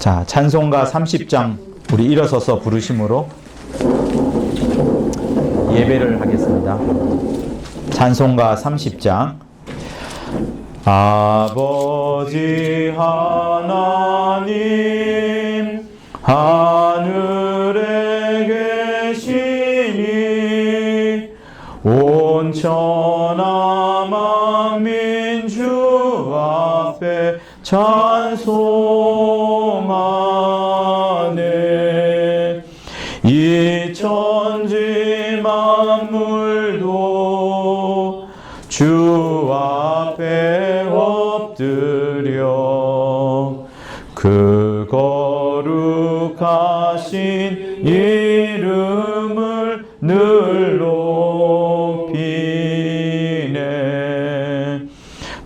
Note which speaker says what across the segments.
Speaker 1: 자, 찬송가 30장 우리 일어서서 부르심으로 예배를 하겠습니다. 찬송가 30장. 아버지 하나님 하늘에 계시니 온 천하 만민 주 앞에 찬송하네. 이 천지 만물도 주 앞에 엎드려 그 거룩하신 이름을 늘 높이네.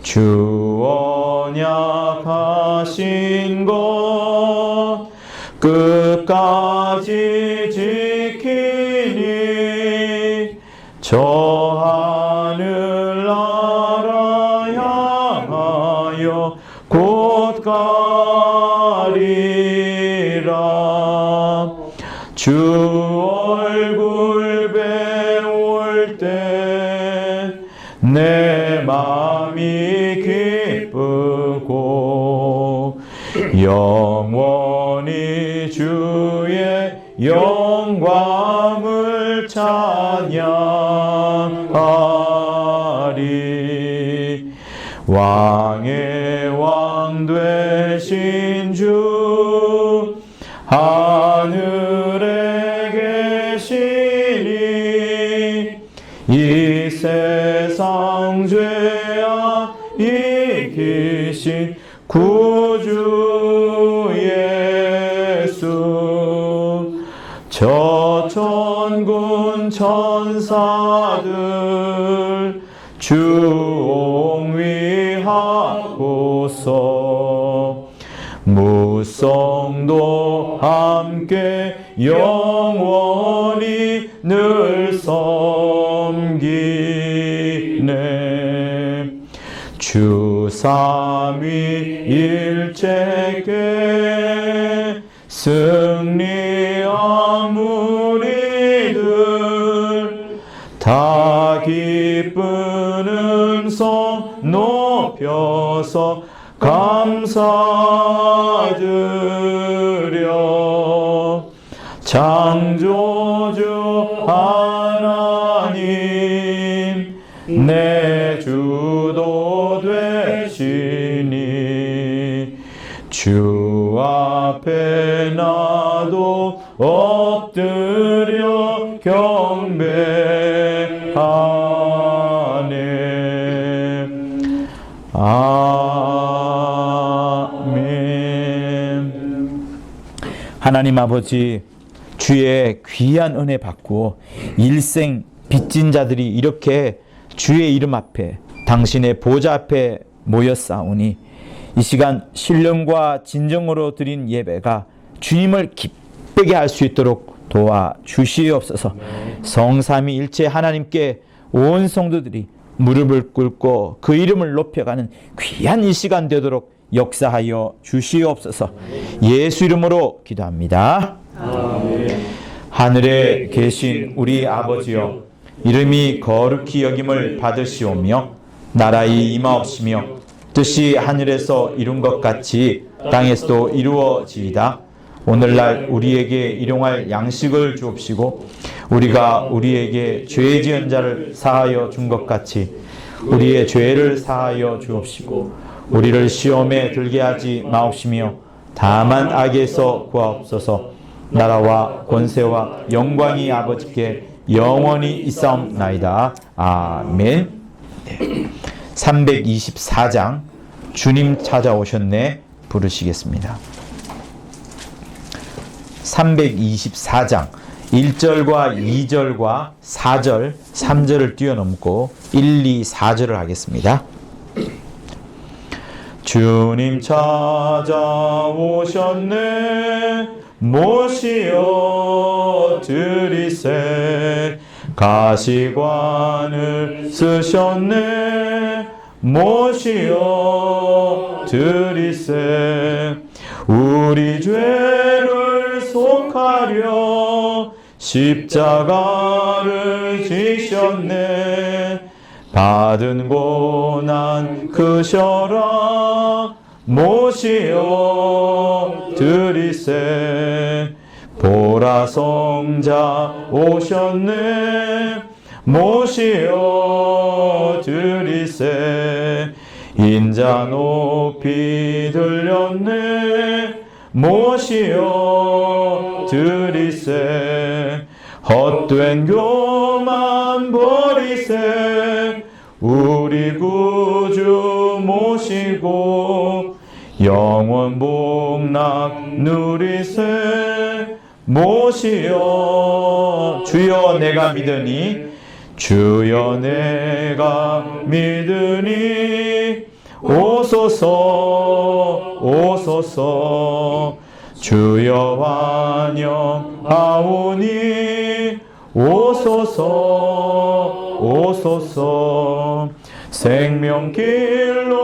Speaker 1: 주 언약하신 것 끝까지 지키니 저 하늘나라 향하여 곧 가리라. 주 얼굴 배울 때 내 마음이 기쁘고 영원히 주의 영광을 찬양하리. 왕의 왕 되신 주 하늘에 계시니 이 세상 죄악 이기신 구주 예수. 저 천군 천사들 주 옹위하고서 무성도 함께 영원히 늘 섬기네. 주 삼위일체께 승리한 우리들 다 기쁜 음성 높여서 감사드려. 창조주 하나님 내 주도 되시니 주 앞에 나도 엎드려 경배하네. 아멘. 하나님 아버지, 주의 귀한 은혜 받고 일생 빚진 자들이 이렇게 주의 이름 앞에 당신의 보좌 앞에 모였사오니 이 시간 신령과 진정으로 드린 예배가 주님을 기쁘게 할 수 있도록 도와주시옵소서. 성삼위일체 하나님께 온 성도들이 무릎을 꿇고 그 이름을 높여가는 귀한 이 시간 되도록 역사하여 주시옵소서. 예수 이름으로 기도합니다. 아멘. 하늘에 계신 우리 아버지여, 이름이 거룩히 여김을 받으시오며 나라의 임하옵시며 뜻이 하늘에서 이룬 것 같이 땅에서도 이루어지이다. 오늘날 우리에게 일용할 양식을 주옵시고 우리가 우리에게 죄 지은 자를 사하여 준 것 같이 우리의 죄를 사하여 주옵시고 우리를 시험에 들게 하지 마옵시며 다만 악에서 구하옵소서. 나라와 권세와 영광이 아버지께 영원히 있사옵나이다. 아멘. 네. 324장 주님 찾아오셨네 부르시겠습니다. 324장 1절과 2절과 4절, 3절을 뛰어넘고 1, 2, 4절을 하겠습니다. 주님 찾아오셨네 모시어 드리세. 가시관을 쓰셨네 모시어 드리세. 우리 죄를 속하려 십자가를 지셨네. 받은 고난 크셔라 모시어 드리세. 보라 성자 오셨네 모시어 드리세. 인자 높이 들렸네 모시어 드리세. 헛된 교만 버리세. 우리 구주 모시고 영원 복락 누리세. 모시어 주여 내가 믿으니 주여 내가 믿으니 오소서 오소서. 주여 환영하오니 오소서 오소서. 생명길로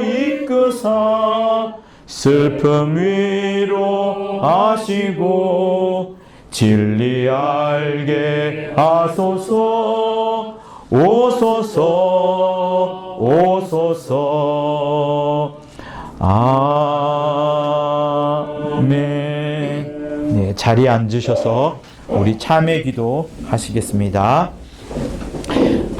Speaker 1: 이끄사 슬픔 위로하시고 진리 알게 하소서 오소서 오소서. 아멘. 네, 자리에 앉으셔서 우리 참회 기도 하시겠습니다.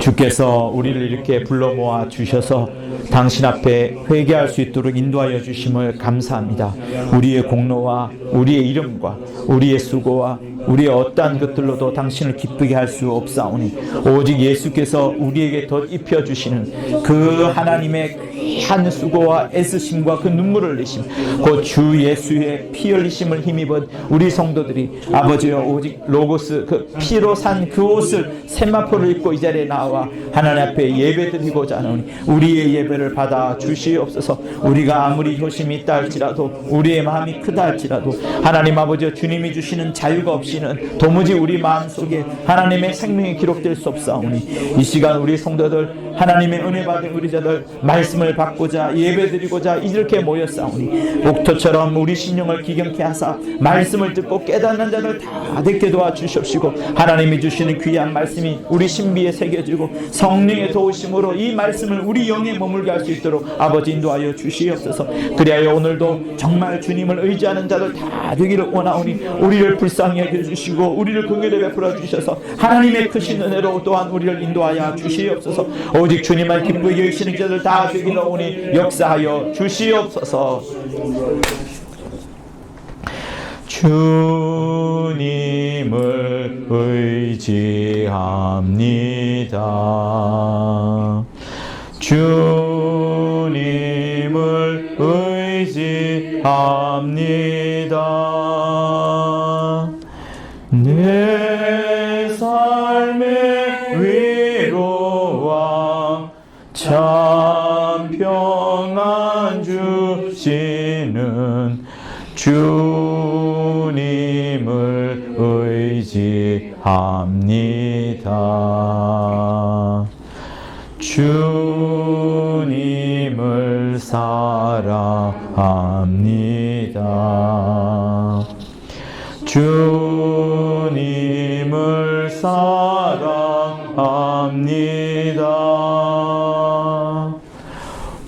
Speaker 1: 주께서 우리를 이렇게 불러 모아 주셔서 당신 앞에 회개할 수 있도록 인도하여 주심을 감사합니다. 우리의 공로와 우리의 이름과 우리의 수고와 우리의 어떠한 것들로도 당신을 기쁘게 할 수 없사오니 오직 예수께서 우리에게 덧입혀 주시는 그 하나님의 귀한 수고와 애쓰심과 그 눈물을 흘리심, 곧 주 예수의 피 흘리심을 힘입은 우리 성도들이 아버지여 오직 로고스 그 피로 산 그 옷을 세마포를 입고 이 자리에 나와 하나님 앞에 예배드리고자 하노니 우리의 예배를 받아 주시옵소서. 우리가 아무리 효심이 있다 할지라도 우리의 마음이 크다 할지라도 하나님 아버지여 주님이 주시는 자유가 없이는 도무지 우리 마음속에 하나님의 생명이 기록될 수 없사오니 이 시간 우리 성도들 하나님의 은혜 받은 우리 자들 말씀을 받고자 예배드리고자 이렇게 모였사오니 옥토처럼 우리 신령을 기경케 하사 말씀을 듣고 깨닫는 자들 다 듣게 도와주시옵시고 하나님이 주시는 귀한 말씀이 우리 신비에 새겨지고 성령의 도우심으로 이 말씀을 우리 영에 머물게 할 수 있도록 아버지 인도하여 주시옵소서. 그리하여 오늘도 정말 주님을 의지하는 자들 다 되기를 원하오니 우리를 불쌍히 여겨주시고 우리를 긍휼히 베풀어 주셔서 하나님의 크신 은혜로 또한 우리를 인도하여 주시옵소서. 오직 주님만 기쁘게 여기시는 자들 다 되기를 오니 역사하여 주시옵소서. 주님을 의지합니다. 주님을 의지합니다. 내 삶의 위로와 참 평안 주시는 주님을 의지합니다. 주님을 사랑합니다. 주님을 사랑합니다.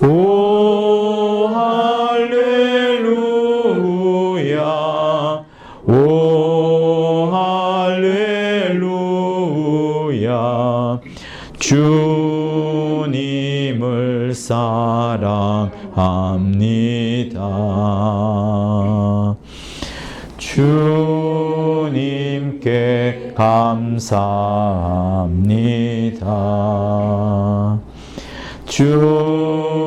Speaker 1: 오 할렐루야 오 할렐루야 주님을 사랑합니다. 주님께 감사합니다. 주님께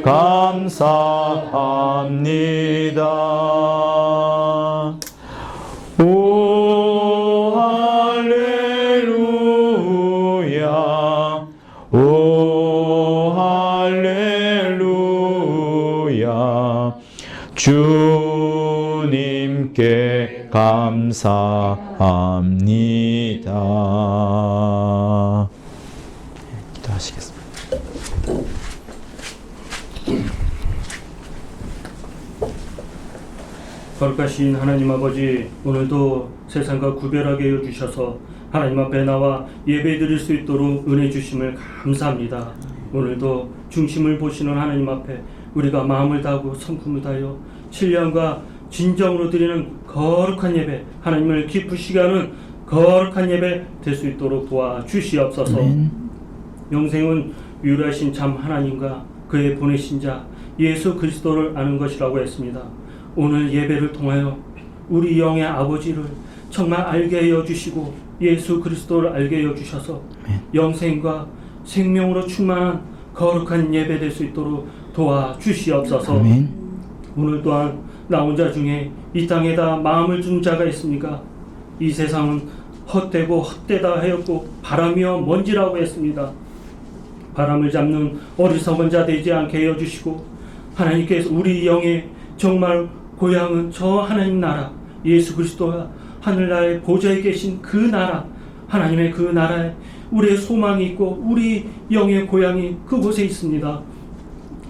Speaker 1: 감사합니다. 오 할렐루야 오 할렐루야 주님께 감사합니다. 기도하시겠습니다.
Speaker 2: 거룩하신 하나님 아버지, 오늘도 세상과 구별하게 해주셔서 하나님 앞에 나와 예배 드릴 수 있도록 은혜 주심을 감사합니다. 오늘도 중심을 보시는 하나님 앞에 우리가 마음을 다하고 성품을 다하여 신령과 진정으로 드리는 거룩한 예배, 하나님을 기쁘시게 하는 거룩한 예배 될 수 있도록 도와주시옵소서. 영생은 유일하신 참 하나님과 그의 보내신 자 예수 그리스도를 아는 것이라고 했습니다. 오늘 예배를 통하여 우리 영의 아버지를 정말 알게 하여 주시고 예수 그리스도를 알게 하여 주셔서 영생과 생명으로 충만한 거룩한 예배 될 수 있도록 도와주시옵소서. 오늘 또한 나 혼자 중에 이 땅에다 마음을 준 자가 있습니까? 이 세상은 헛되고 헛되다 하였고 바람이여 먼지라고 했습니다. 바람을 잡는 어리석은 자 되지 않게 하여 주시고, 하나님께서 우리 영의 정말 고향은 저 하나님 나라 예수 그리스도가 하늘나라의 보좌에 계신 그 나라, 하나님의 그 나라에 우리의 소망이 있고 우리 영의 고향이 그곳에 있습니다.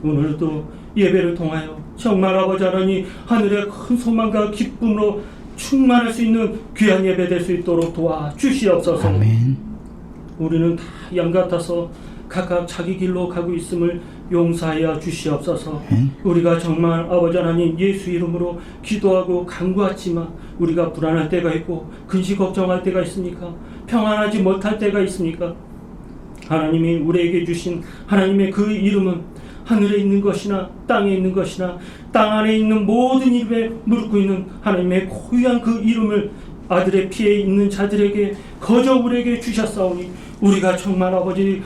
Speaker 2: 오늘도 예배를 통하여 정말 아버지 하나님 하늘의 큰 소망과 기쁨으로 충만할 수 있는 귀한 예배 될 수 있도록 도와주시옵소서.
Speaker 1: 아멘.
Speaker 2: 우리는 다 양 같아서 각각 자기 길로 가고 있음을 용서하여 주시옵소서. 우리가 정말 아버지 하나님 예수 이름으로 기도하고 간구하지만 우리가 불안할 때가 있고 근심 걱정할 때가 있습니까? 평안하지 못할 때가 있습니까? 하나님이 우리에게 주신 하나님의 그 이름은 하늘에 있는 것이나 땅에 있는 것이나 땅 안에 있는 모든 이름에 무릎 꿇는 하나님의 고유한 그 이름을 아들의 피에 있는 자들에게 거저 우리에게 주셨사오니 우리가 정말 아버지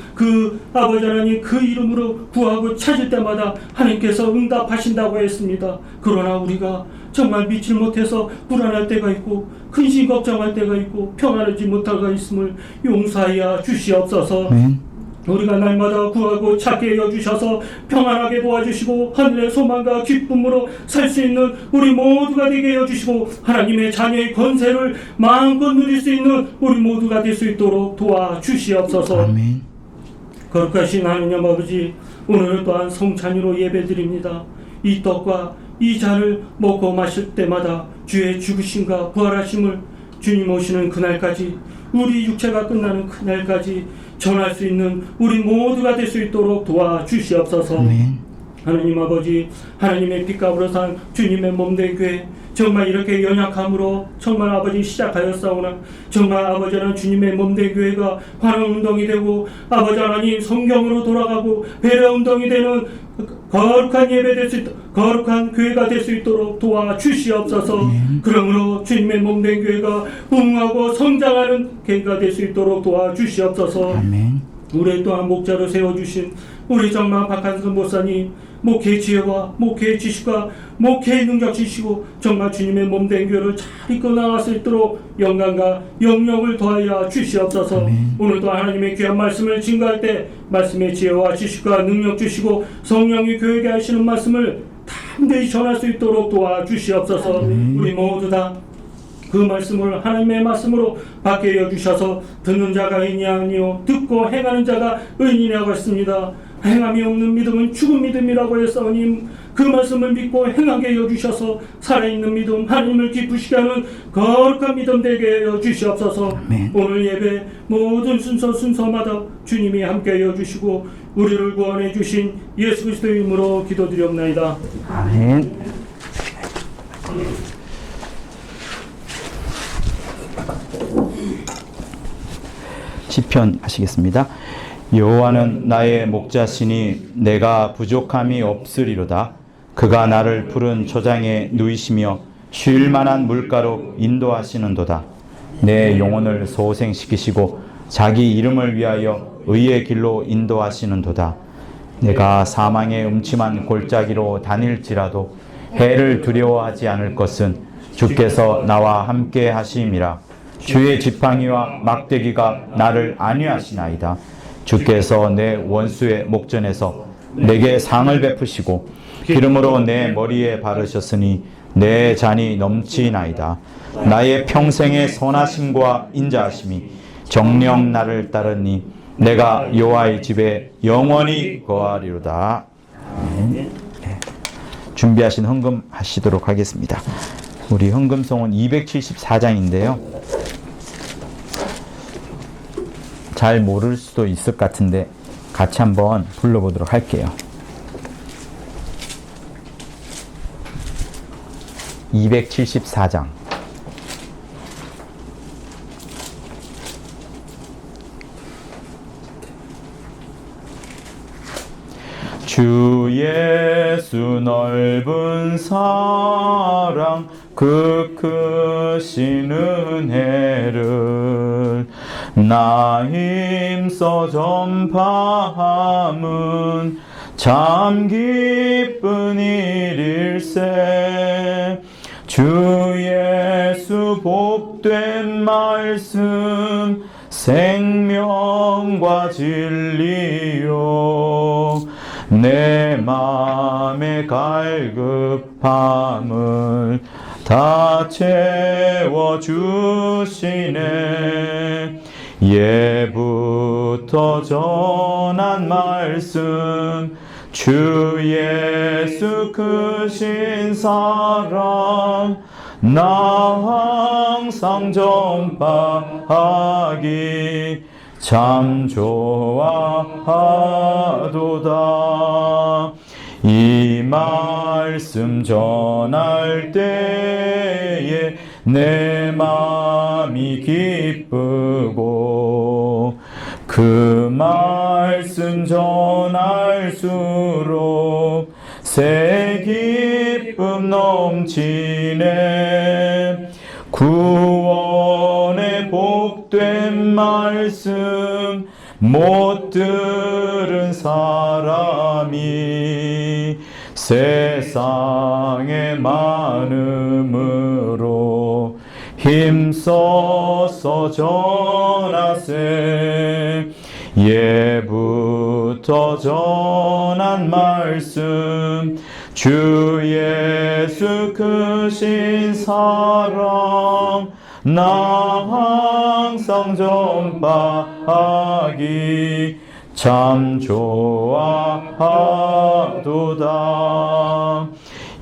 Speaker 2: 하나님 그 이름으로 구하고 찾을 때마다 하나님께서 응답하신다고 했습니다. 그러나 우리가 정말 믿지 못해서 불안할 때가 있고 근심 걱정할 때가 있고 평안하지 못할 때가 있음을 용서하여 주시옵소서. 우리가 날마다 구하고 찾게 하여 주셔서 평안하게 도와주시고 하늘의 소망과 기쁨으로 살 수 있는 우리 모두가 되게 하여 주시고 하나님의 자녀의 권세를 마음껏 누릴 수 있는 우리 모두가 될 수 있도록 도와주시옵소서.
Speaker 1: 아멘.
Speaker 2: 거룩하신 하나님 아버지, 오늘은 또한 성찬으로 예배드립니다. 이 떡과 이 잔을 먹고 마실 때마다 주의 죽으심과 부활하심을 주님 오시는 그날까지, 우리 육체가 끝나는 그날까지 전할 수 있는 우리 모두가 될 수 있도록 도와주시옵소서. 하나님 아버지, 하나님의 빛값으로 산 주님의 몸된 교회, 정말 이렇게 연약함으로 정말 아버지 시작하였사오나 정말 아버지 하나님 주님의 몸된 교회가 환원운동이 되고 아버지 하나님 성경으로 돌아가고 배려운동이 되는 거룩한 예배 될 수 있도록, 거룩한 교회가 될 수 있도록 도와주시옵소서. 그러므로 주님의 몸된 교회가 부흥하고 성장하는 교회가 될 수 있도록 도와주시옵소서. 우리 또한 목자로 세워주신 우리 정말 박한선 목사님, 목회 지혜와 목회 지식과 목회 능력 주시고 정말 주님의 몸된 교회를 잘 이끌어 나갈 수 있도록 영광과 영역을 더하여 주시옵소서. 오늘도 하나님의 귀한 말씀을 증거할 때 말씀의 지혜와 지식과 능력 주시고 성령이 교회에 하시는 말씀을 담대히 전할 수 있도록 도와주시옵소서. 우리 모두 다 그 말씀을 하나님의 말씀으로 받게 해주셔서 듣는 자가 의인이 아니요 듣고 행하는 자가 의인이라고 했습니다. 행함이 없는 믿음은 죽은 믿음이라고 했사오니 그 말씀을 믿고 행하게 해주셔서 살아있는 믿음, 하나님을 기쁘시게 하는 거룩한 믿음 되게 해주시옵소서. 오늘 예배 모든 순서마다 주님이 함께 해주시고 우리를 구원해 주신 예수 그리스도의 이름으로 기도드리옵나이다.
Speaker 1: 아멘. 시편 하시겠습니다. 여호와는 나의 목자시니 내가 부족함이 없으리로다. 그가 나를 푸른 초장에 누이시며 쉴 만한 물가로 인도하시는도다. 내 영혼을 소생시키시고 자기 이름을 위하여 의의 길로 인도하시는도다. 내가 사망의 음침한 골짜기로 다닐지라도 해를 두려워하지 않을 것은 주께서 나와 함께 하심이라. 주의 지팡이와 막대기가 나를 안위하시나이다. 주께서 내 원수의 목전에서 내게 상을 베푸시고 기름으로 내 머리에 바르셨으니 내 잔이 넘치나이다. 나의 평생의 선하심과 인자하심이 정녕 나를 따르니 내가 여호와의 집에 영원히 거하리로다. 준비하신 헌금 하시도록 하겠습니다. 우리 헌금송은 274장인데요. 잘 모를 수도 있을 것 같은데 같이 한번 불러보도록 할게요. 274장. 주 예수 넓은 사랑 그 크신 은혜를 나 힘써 전파함은 참 기쁜 일일세. 주 예수 복된 말씀 생명과 진리요 내 맘의 갈급함을 다 채워주시네. 예부터 전한 말씀 주 예수 크신 사랑 나 항상 전파하기 참 좋아하도다. 이 말씀 전할 때에 내 마음이 기쁘고 그 말씀 전할수록 새 기쁨 넘치네. 구원의 복된 말씀 못 들은 사람이 세상의 많음으로 힘써서 전하세. 예부터 전한 말씀 주 예수 크신 사랑 나 항상 전파하기 참 좋아하도다.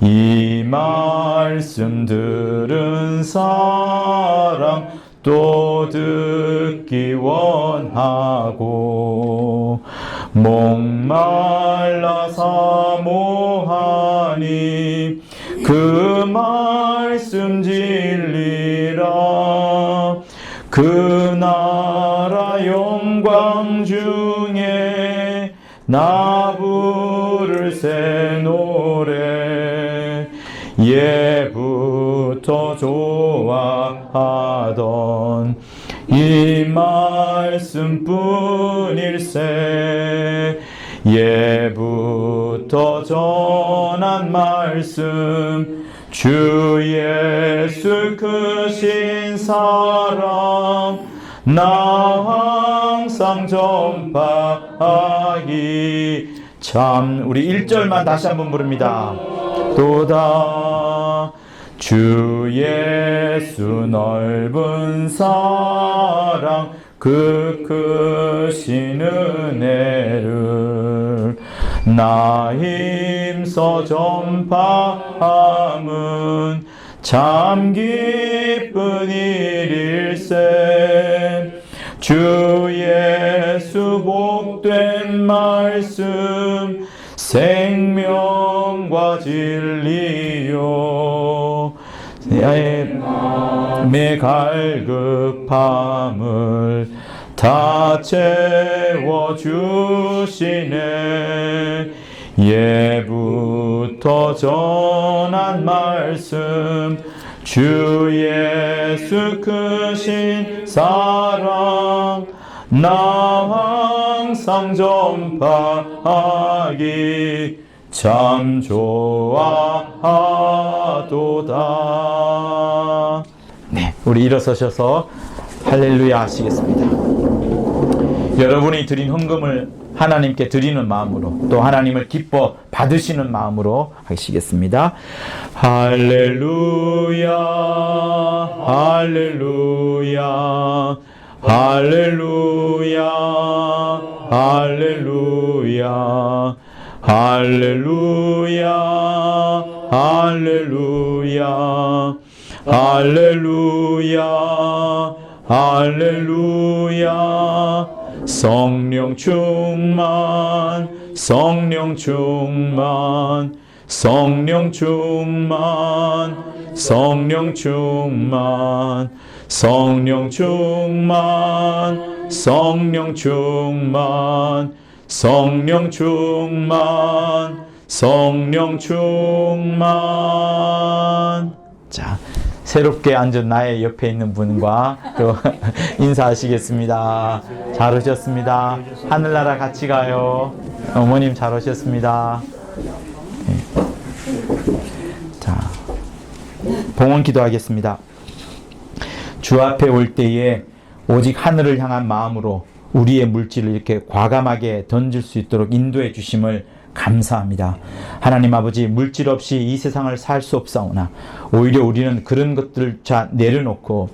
Speaker 1: 이 말씀 들은 사람 또 듣기 원하고 목말라 사모하니 그 말씀 진리라. 그 나라 영광 중에 나 부를 새 노래 예부터 좋아하던 이 말씀뿐일세. 예부터 전한 말씀 주 예수 크신 사랑 나 항상 전파하기 참. 우리 1절만 다시 한번 부릅니다. 도다. 주 예수 넓은 사랑 그 크신 은혜를 나 힘써 전파함은 참 기쁜 일일세. 주 예수 복된 말씀 생명과 진리요 내 갈급함을 다 채워주시네. 예부터 전한 말씀 주 예수 크신 사랑 나 항상 전파하기 참 좋아하도다. 네, 우리 일어서셔서 할렐루야 하시겠습니다. 여러분이 드린 헌금을 하나님께 드리는 마음으로 또 하나님을 기뻐 받으시는 마음으로 하시겠습니다. 할렐루야 할렐루야 할렐루야 할렐루야 할렐루야 할렐루야 할렐루야 할렐루야 성령 충만 성령 충만 성령 충만 성령 충만 성령 충만 성령 충만 성령 충만 성령 충만. 자, 새롭게 앉은 나의 옆에 있는 분과 또 인사하시겠습니다. 잘 오셨습니다. 하늘나라 같이 가요. 어머님 잘 오셨습니다. 네. 자, 봉헌 기도하겠습니다. 주 앞에 올 때에 오직 하늘을 향한 마음으로 우리의 물질을 이렇게 과감하게 던질 수 있도록 인도해 주심을 감사합니다. 하나님 아버지, 물질 없이 이 세상을 살 수 없사오나 오히려 우리는 그런 것들을 자 내려놓고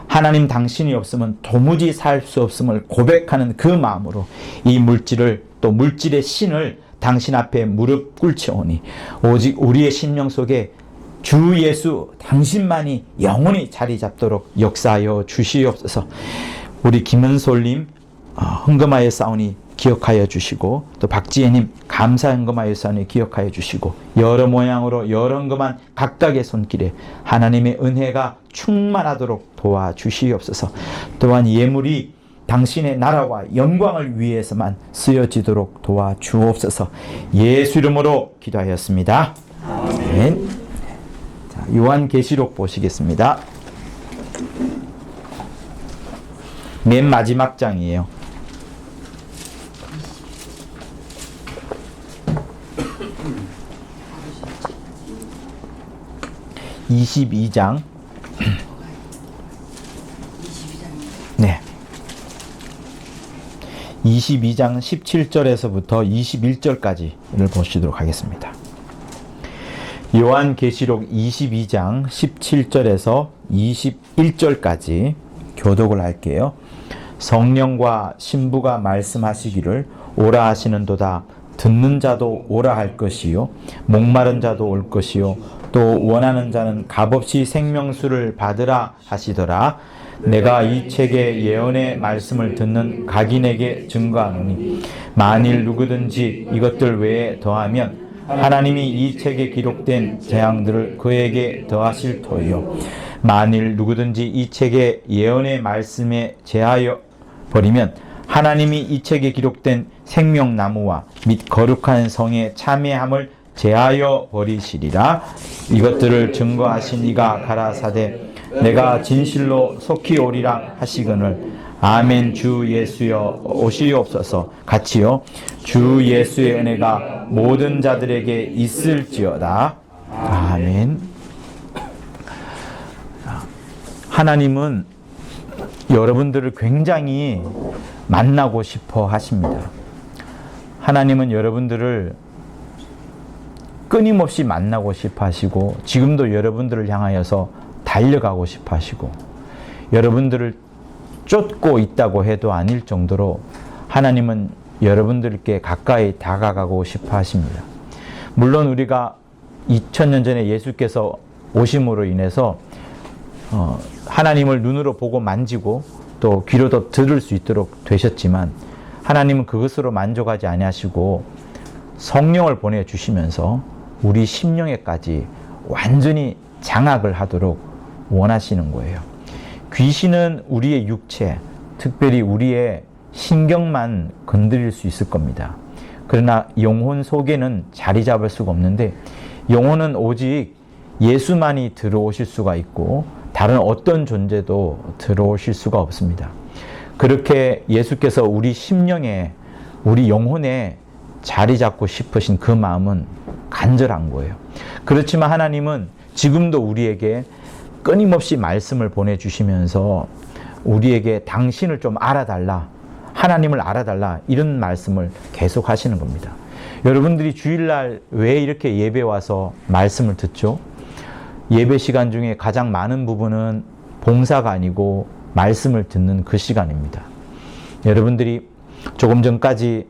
Speaker 1: 하나님 당신이 없으면 도무지 살 수 없음을 고백하는 그 마음으로 이 물질을 또 물질의 신을 당신 앞에 무릎 꿇지오니 오직 우리의 심령 속에 주 예수 당신만이 영원히 자리 잡도록 역사하여 주시옵소서. 우리 김은솔님 헌금하여 싸우니 기억하여 주시고, 또 박지혜님 감사 헌금하여 싸우니 기억하여 주시고, 여러 모양으로 여러 헌금한 각각의 손길에 하나님의 은혜가 충만하도록 도와주시옵소서. 또한 예물이 당신의 나라와 영광을 위해서만 쓰여지도록 도와주옵소서. 예수 이름으로 기도하였습니다. 아멘. 자, 요한계시록 보시겠습니다. 맨 마지막 장이에요. 22장. 네. 22장 17절에서부터 21절까지를 보시도록 하겠습니다. 요한계시록 22장 17절에서 21절까지 교독을 할게요. 성령과 신부가 말씀하시기를 오라 하시는도다. 듣는 자도 오라 할 것이요 목마른 자도 올 것이요 또 원하는 자는 값없이 생명수를 받으라 하시더라. 내가 이 책의 예언의 말씀을 듣는 각인에게 증거하노니 만일 누구든지 이것들 외에 더하면 하나님이 이 책에 기록된 재앙들을 그에게 더하실 터이요 만일 누구든지 이 책의 예언의 말씀에 제하여 버리면 하나님이 이 책에 기록된 생명나무와 및 거룩한 성의 참회함을 제하여 버리시리라. 이것들을 증거하신 이가 가라사대 내가 진실로 속히 오리라 하시거늘 아멘. 주 예수여 오시옵소서. 같이요. 주 예수의 은혜가 모든 자들에게 있을지어다. 아멘. 하나님은 여러분들을 굉장히 만나고 싶어 하십니다. 하나님은 여러분들을 끊임없이 만나고 싶어 하시고 지금도 여러분들을 향하여서 달려가고 싶어 하시고 여러분들을 쫓고 있다고 해도 아닐 정도로 하나님은 여러분들께 가까이 다가가고 싶어 하십니다. 물론 우리가 2000년 전에 예수께서 오심으로 인해서 하나님을 눈으로 보고 만지고 또 귀로도 들을 수 있도록 되셨지만 하나님은 그것으로 만족하지 아니하시고 성령을 보내주시면서 우리 심령에까지 완전히 장악을 하도록 원하시는 거예요. 귀신은 우리의 육체, 특별히 우리의 신경만 건드릴 수 있을 겁니다. 그러나 영혼 속에는 자리 잡을 수가 없는데 영혼은 오직 예수만이 들어오실 수가 있고 다른 어떤 존재도 들어오실 수가 없습니다. 그렇게 예수께서 우리 심령에, 우리 영혼에 자리 잡고 싶으신 그 마음은 간절한 거예요. 그렇지만 하나님은 지금도 우리에게 끊임없이 말씀을 보내주시면서 우리에게 당신을 좀 알아달라, 하나님을 알아달라, 이런 말씀을 계속 하시는 겁니다. 여러분들이 주일날 왜 이렇게 예배 와서 말씀을 듣죠? 예배 시간 중에 가장 많은 부분은 봉사가 아니고 말씀을 듣는 그 시간입니다. 여러분들이 조금 전까지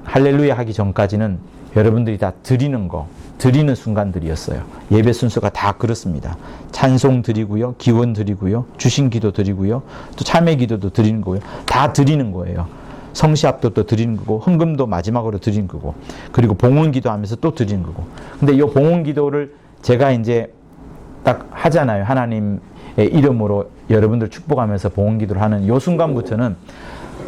Speaker 1: 할렐루야 하기 전까지는 여러분들이 다 드리는 순간들이었어요. 예배 순서가 다 그렇습니다. 찬송 드리고요, 기원 드리고요, 주신 기도 드리고요, 또 참회 기도도 드리는 거고요. 다 드리는 거예요. 성시합도 또 드리는 거고, 헌금도 마지막으로 드리는 거고, 그리고 봉헌 기도하면서 또 드리는 거고. 근데 이 봉헌 기도를 제가 이제 딱 하잖아요. 하나님의 이름으로 여러분들 축복하면서 봉헌 기도를 하는 이 순간부터는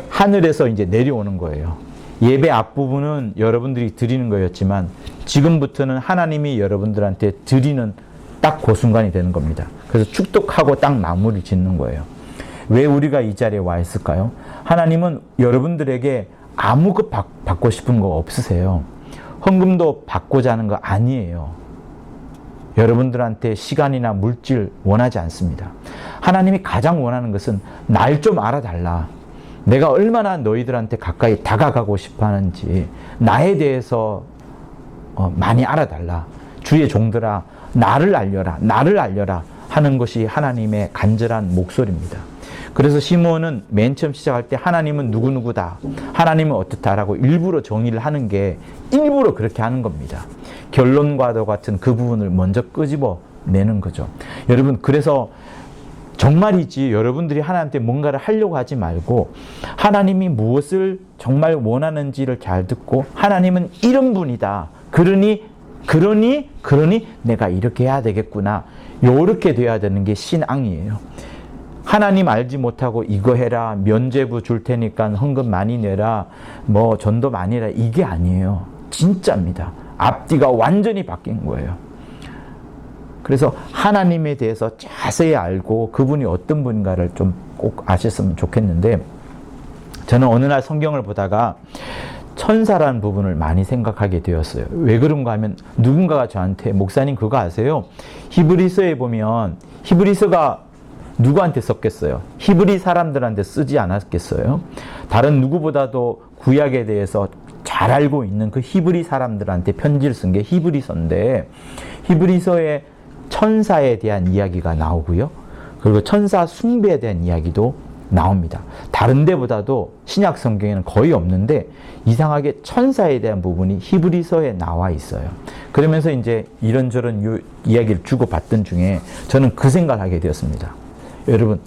Speaker 1: 하늘에서 이제 내려오는 거예요. 예배 앞부분은 여러분들이 드리는 거였지만 지금부터는 하나님이 여러분들한테 드리는 딱 그 순간이 되는 겁니다. 그래서 축복하고 딱 마무리 짓는 거예요. 왜 우리가 이 자리에 와 있을까요? 하나님은 여러분들에게 아무 것 받고 싶은 거 없으세요. 헌금도 받고자 하는 거 아니에요. 여러분들한테 시간이나 물질 원하지 않습니다. 하나님이 가장 원하는 것은 날 좀 알아달라. 내가 얼마나 너희들한테 가까이 다가가고 싶어 하는지 나에 대해서 많이 알아달라. 주의 종들아, 나를 알려라 하는 것이 하나님의 간절한 목소리입니다. 그래서 시므온은 맨 처음 시작할 때 하나님은 누구누구다, 하나님은 어떻다라고 일부러 정의를 하는 게 일부러 그렇게 하는 겁니다. 결론과도 같은 그 부분을 먼저 끄집어내는 거죠. 여러분, 그래서 정말이지 여러분들이 하나님한테 뭔가를 하려고 하지 말고 하나님이 무엇을 정말 원하는지를 잘 듣고 하나님은 이런 분이다. 그러니 내가 이렇게 해야 되겠구나. 요렇게 돼야 되는 게 신앙이에요. 하나님 알지 못하고 이거 해라, 면죄부 줄 테니까 헌금 많이 내라, 뭐 전도 많이 해라, 이게 아니에요. 진짜입니다. 앞뒤가 완전히 바뀐 거예요. 그래서 하나님에 대해서 자세히 알고 그분이 어떤 분인가를 좀 꼭 아셨으면 좋겠는데, 저는 어느 날 성경을 보다가 천사라는 부분을 많이 생각하게 되었어요. 왜 그런가 하면 누군가가 저한테 목사님 그거 아세요? 히브리서에 보면 히브리서가 누구한테 썼겠어요? 히브리 사람들한테 쓰지 않았겠어요? 다른 누구보다도 구약에 대해서 잘 알고 있는 그 히브리 사람들한테 편지를 쓴 게 히브리서인데, 히브리서에 천사에 대한 이야기가 나오고요. 그리고 천사 숭배에 대한 이야기도 나옵니다. 다른 데보다도 신약 성경에는 거의 없는데 이상하게 천사에 대한 부분이 히브리서에 나와 있어요. 그러면서 이제 이런저런 이야기를 주고받던 중에 저는 그 생각을 하게 되었습니다. 여러분,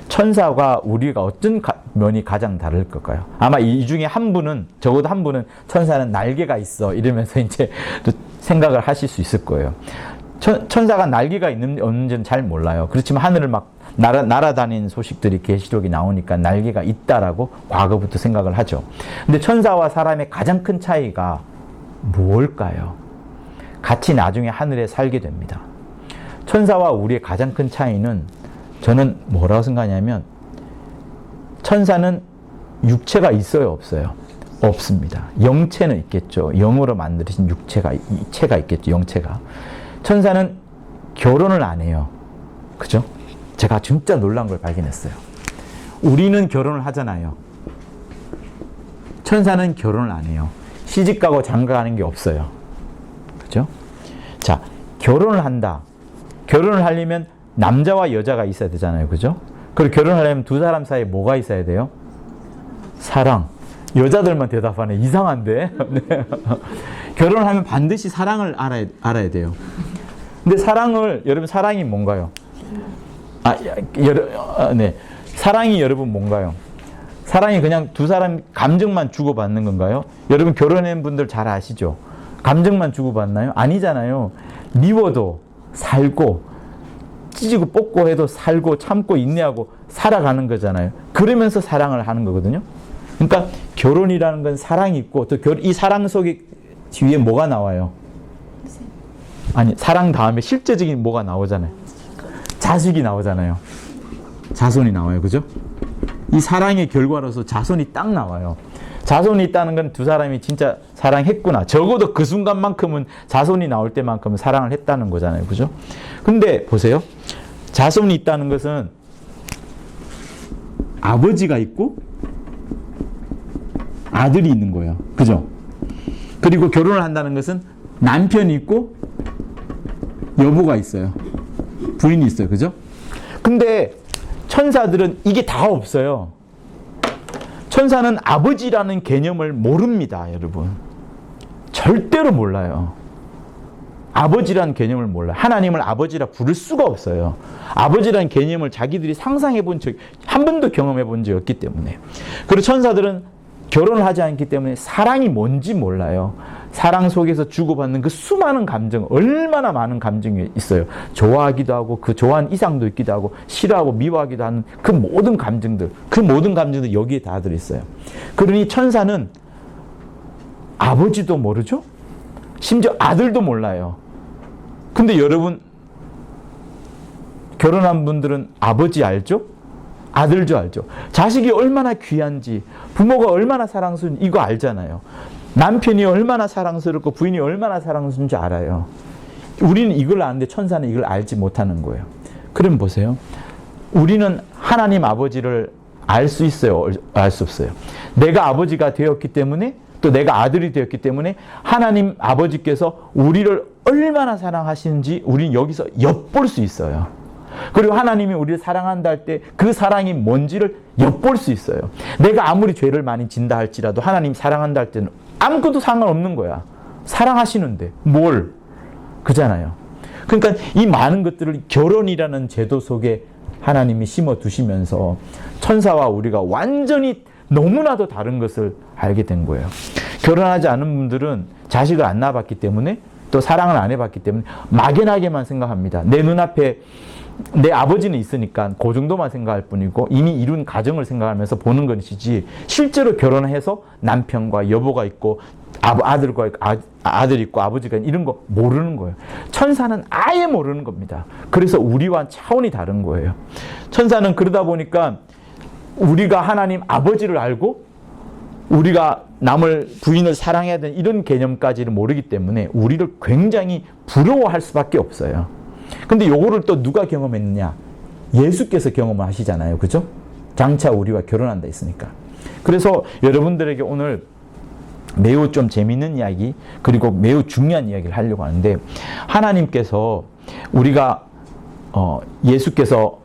Speaker 1: 천사와 우리가 어떤 면이 가장 다를 걸까요? 아마 이 중에 한 분은, 적어도 한 분은 천사는 날개가 있어 이러면서 이제 생각을 하실 수 있을 거예요. 천사가 날개가 없는지는 잘 몰라요. 그렇지만 하늘을 막 날아다니는 소식들이 계시록이 나오니까 날개가 있다라고 과거부터 생각을 하죠. 근데 천사와 사람의 가장 큰 차이가 뭘까요? 같이 나중에 하늘에 살게 됩니다. 천사와 우리의 가장 큰 차이는, 저는 뭐라고 생각하냐면, 천사는 육체가 있어요, 없어요? 없습니다. 영체는 있겠죠. 영으로 만드신 체가 있겠죠, 영체가. 천사는 결혼을 안 해요. 그죠? 제가 진짜 놀란 걸 발견했어요. 우리는 결혼을 하잖아요. 천사는 결혼을 안 해요. 시집가고 장가가는 게 없어요. 그죠? 자, 결혼을 한다. 결혼을 하려면 남자와 여자가 있어야 되잖아요. 그죠? 그리고 결혼하려면 두 사람 사이에 뭐가 있어야 돼요? 사랑. 여자들만 대답하네. 이상한데? 네. 결혼을 하면 반드시 사랑을 알아야 돼요. 근데 여러분, 사랑이 뭔가요? 네. 사랑이 여러분 뭔가요? 사랑이 그냥 두 사람 감정만 주고받는 건가요? 여러분, 결혼한 분들 잘 아시죠? 감정만 주고받나요? 아니잖아요. 미워도 살고, 찢고 뽑고 해도 살고, 참고, 인내하고 살아가는 거잖아요. 그러면서 사랑을 하는 거거든요. 그러니까 결혼이라는 건 사랑이 있고, 또 이 사랑 속에 뒤에 뭐가 나와요? 아니, 사랑 다음에 실제적인 뭐가 나오잖아요. 자식이 나오잖아요. 자손이 나와요. 그죠? 이 사랑의 결과로서 자손이 딱 나와요. 자손이 있다는 건 두 사람이 진짜 사랑했구나. 적어도 그 순간만큼은, 자손이 나올 때만큼은 사랑을 했다는 거잖아요. 그죠? 근데 보세요. 자손이 있다는 것은 아버지가 있고 아들이 있는 거예요. 그죠? 그리고 결혼을 한다는 것은 남편이 있고 여보가 있어요. 부인이 있어요. 그죠? 근데 천사들은 이게 다 없어요. 천사는 아버지라는 개념을 모릅니다, 여러분. 절대로 몰라요. 아버지란 개념을 몰라요. 하나님을 아버지라 부를 수가 없어요. 아버지란 개념을 자기들이 상상해 본 적, 한 번도 경험해 본 적이 없기 때문에. 그리고 천사들은 결혼을 하지 않기 때문에 사랑이 뭔지 몰라요. 사랑 속에서 주고받는 그 수많은 감정, 얼마나 많은 감정이 있어요. 좋아하기도 하고 그 좋아하는 이상도 있기도 하고 싫어하고 미워하기도 하는 그 모든 감정들 여기에 다 들어있어요. 그러니 천사는 아버지도 모르죠? 심지어 아들도 몰라요. 근데 여러분, 결혼한 분들은 아버지 알죠? 아들도 알죠? 자식이 얼마나 귀한지, 부모가 얼마나 사랑스러운지 이거 알잖아요. 남편이 얼마나 사랑스럽고 부인이 얼마나 사랑스러운지 알아요. 우리는 이걸 아는데 천사는 이걸 알지 못하는 거예요. 그럼 보세요. 우리는 하나님 아버지를 알 수 있어요? 알 수 없어요? 내가 아버지가 되었기 때문에, 또 내가 아들이 되었기 때문에 하나님 아버지께서 우리를 얼마나 사랑하시는지 우리는 여기서 엿볼 수 있어요. 그리고 하나님이 우리를 사랑한다 할 때 그 사랑이 뭔지를 엿볼 수 있어요. 내가 아무리 죄를 많이 진다 할지라도 하나님 사랑한다 할 때는 아무것도 상관없는 거야. 사랑하시는데 뭘? 그잖아요. 그러니까 이 많은 것들을 결혼이라는 제도 속에 하나님이 심어 두시면서 천사와 우리가 완전히 너무나도 다른 것을 알게 된 거예요. 결혼하지 않은 분들은 자식을 안 낳아봤기 때문에, 또 사랑을 안 해봤기 때문에 막연하게만 생각합니다. 내 눈앞에 내 아버지는 있으니까 그 정도만 생각할 뿐이고 이미 이룬 가정을 생각하면서 보는 것이지, 실제로 결혼해서 남편과 여보가 있고 아들과 아들 있고 아버지가 이런 거 모르는 거예요. 천사는 아예 모르는 겁니다. 그래서 우리와 차원이 다른 거예요. 천사는 그러다 보니까 우리가 하나님 아버지를 알고 우리가 남을 부인을 사랑해야 되는 이런 개념까지를 모르기 때문에 우리를 굉장히 부러워할 수밖에 없어요. 근데 요거를 또 누가 경험했느냐? 예수께서 경험을 하시잖아요. 그죠? 장차 우리와 결혼한다 했으니까. 그래서 여러분들에게 오늘 매우 좀 재미있는 이야기, 그리고 매우 중요한 이야기를 하려고 하는데, 하나님께서 우리가 예수께서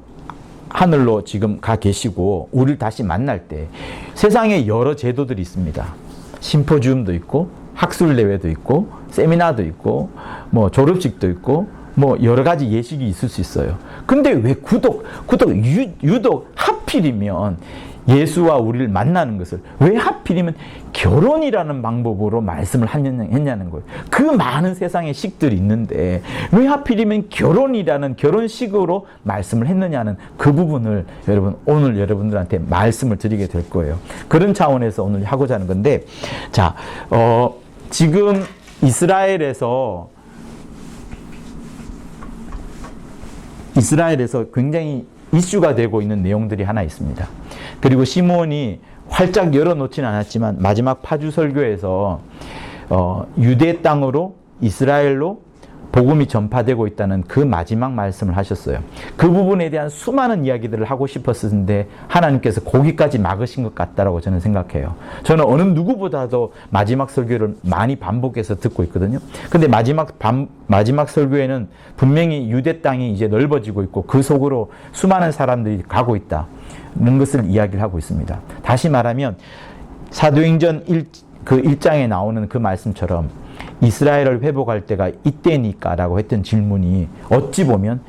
Speaker 1: 하늘로 지금 가 계시고 우리를 다시 만날 때 세상에 여러 제도들이 있습니다. 심포지움도 있고 학술대회도 있고 세미나도 있고 뭐 졸업식도 있고 뭐 여러 가지 예식이 있을 수 있어요. 근데 왜 유독 하필이면 예수와 우리를 만나는 것을 왜 하필이면 결혼이라는 방법으로 말씀을 했냐는 거예요. 그 많은 세상의 식들이 있는데 왜 하필이면 결혼이라는 결혼식으로 말씀을 했느냐는 그 부분을 오늘 여러분들한테 말씀을 드리게 될 거예요. 그런 차원에서 오늘 하고자 하는 건데, 자, 지금 이스라엘에서 굉장히 이슈가 되고 있는 내용들이 하나 있습니다. 그리고 시므온이 활짝 열어놓지는 않았지만 마지막 파주 설교에서 유대 땅으로 이스라엘로 복음이 전파되고 있다는 그 마지막 말씀을 하셨어요. 그 부분에 대한 수많은 이야기들을 하고 싶었는데 하나님께서 거기까지 막으신 것 같다라고 저는 생각해요. 저는 어느 누구보다도 마지막 설교를 많이 반복해서 듣고 있거든요. 근데 마지막 설교에는 분명히 유대 땅이 이제 넓어지고 있고 그 속으로 수많은 사람들이 가고 있다는 것을 이야기를 하고 있습니다. 다시 말하면 사도행전 1장에 나오는 그 말씀처럼 이스라엘을 회복할 때가 이때니까 라고 했던 질문이 어찌 보면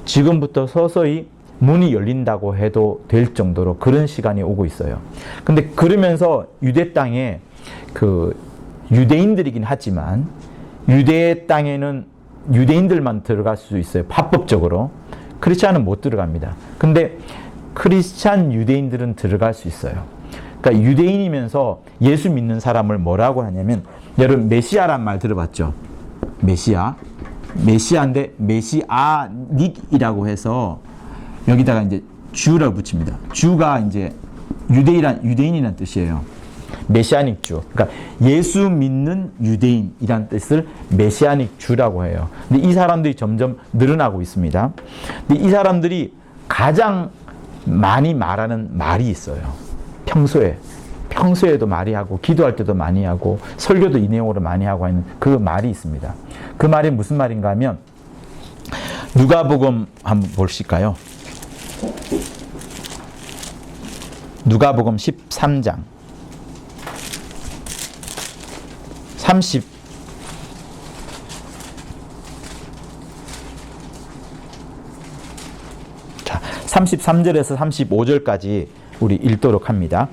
Speaker 1: 지금부터 서서히 문이 열린다고 해도 될 정도로 그런 시간이 오고 있어요. 근데 그러면서 유대 땅에 유대인들이긴 하지만 유대 땅에는 유대인들만 들어갈 수 있어요. 합법적으로. 크리스찬은 못 들어갑니다. 근데 크리스찬 유대인들은 들어갈 수 있어요. 그러니까 유대인이면서 예수 믿는 사람을 뭐라고 하냐면, 여러분 메시아란 말 들어봤죠? 메시아인데 메시아닉이라고 해서 여기다가 이제 주를 붙입니다. 주가 이제 유대인이란 뜻이에요. 메시아닉 주. 그러니까 예수 믿는 유대인이란 뜻을 메시아닉 주라고 해요. 근데 이 사람들이 점점 늘어나고 있습니다. 근데 이 사람들이 가장 많이 말하는 말이 있어요. 평소에도 많이 하고 기도할 때도 많이 하고 설교도 이 내용으로 많이 하고 있는 그 말이 있습니다. 그 말이 무슨 말인가 하면 누가복음 한번 보실까요? 누가복음 13장 33절에서 35절까지 우리 읽도록 합니다.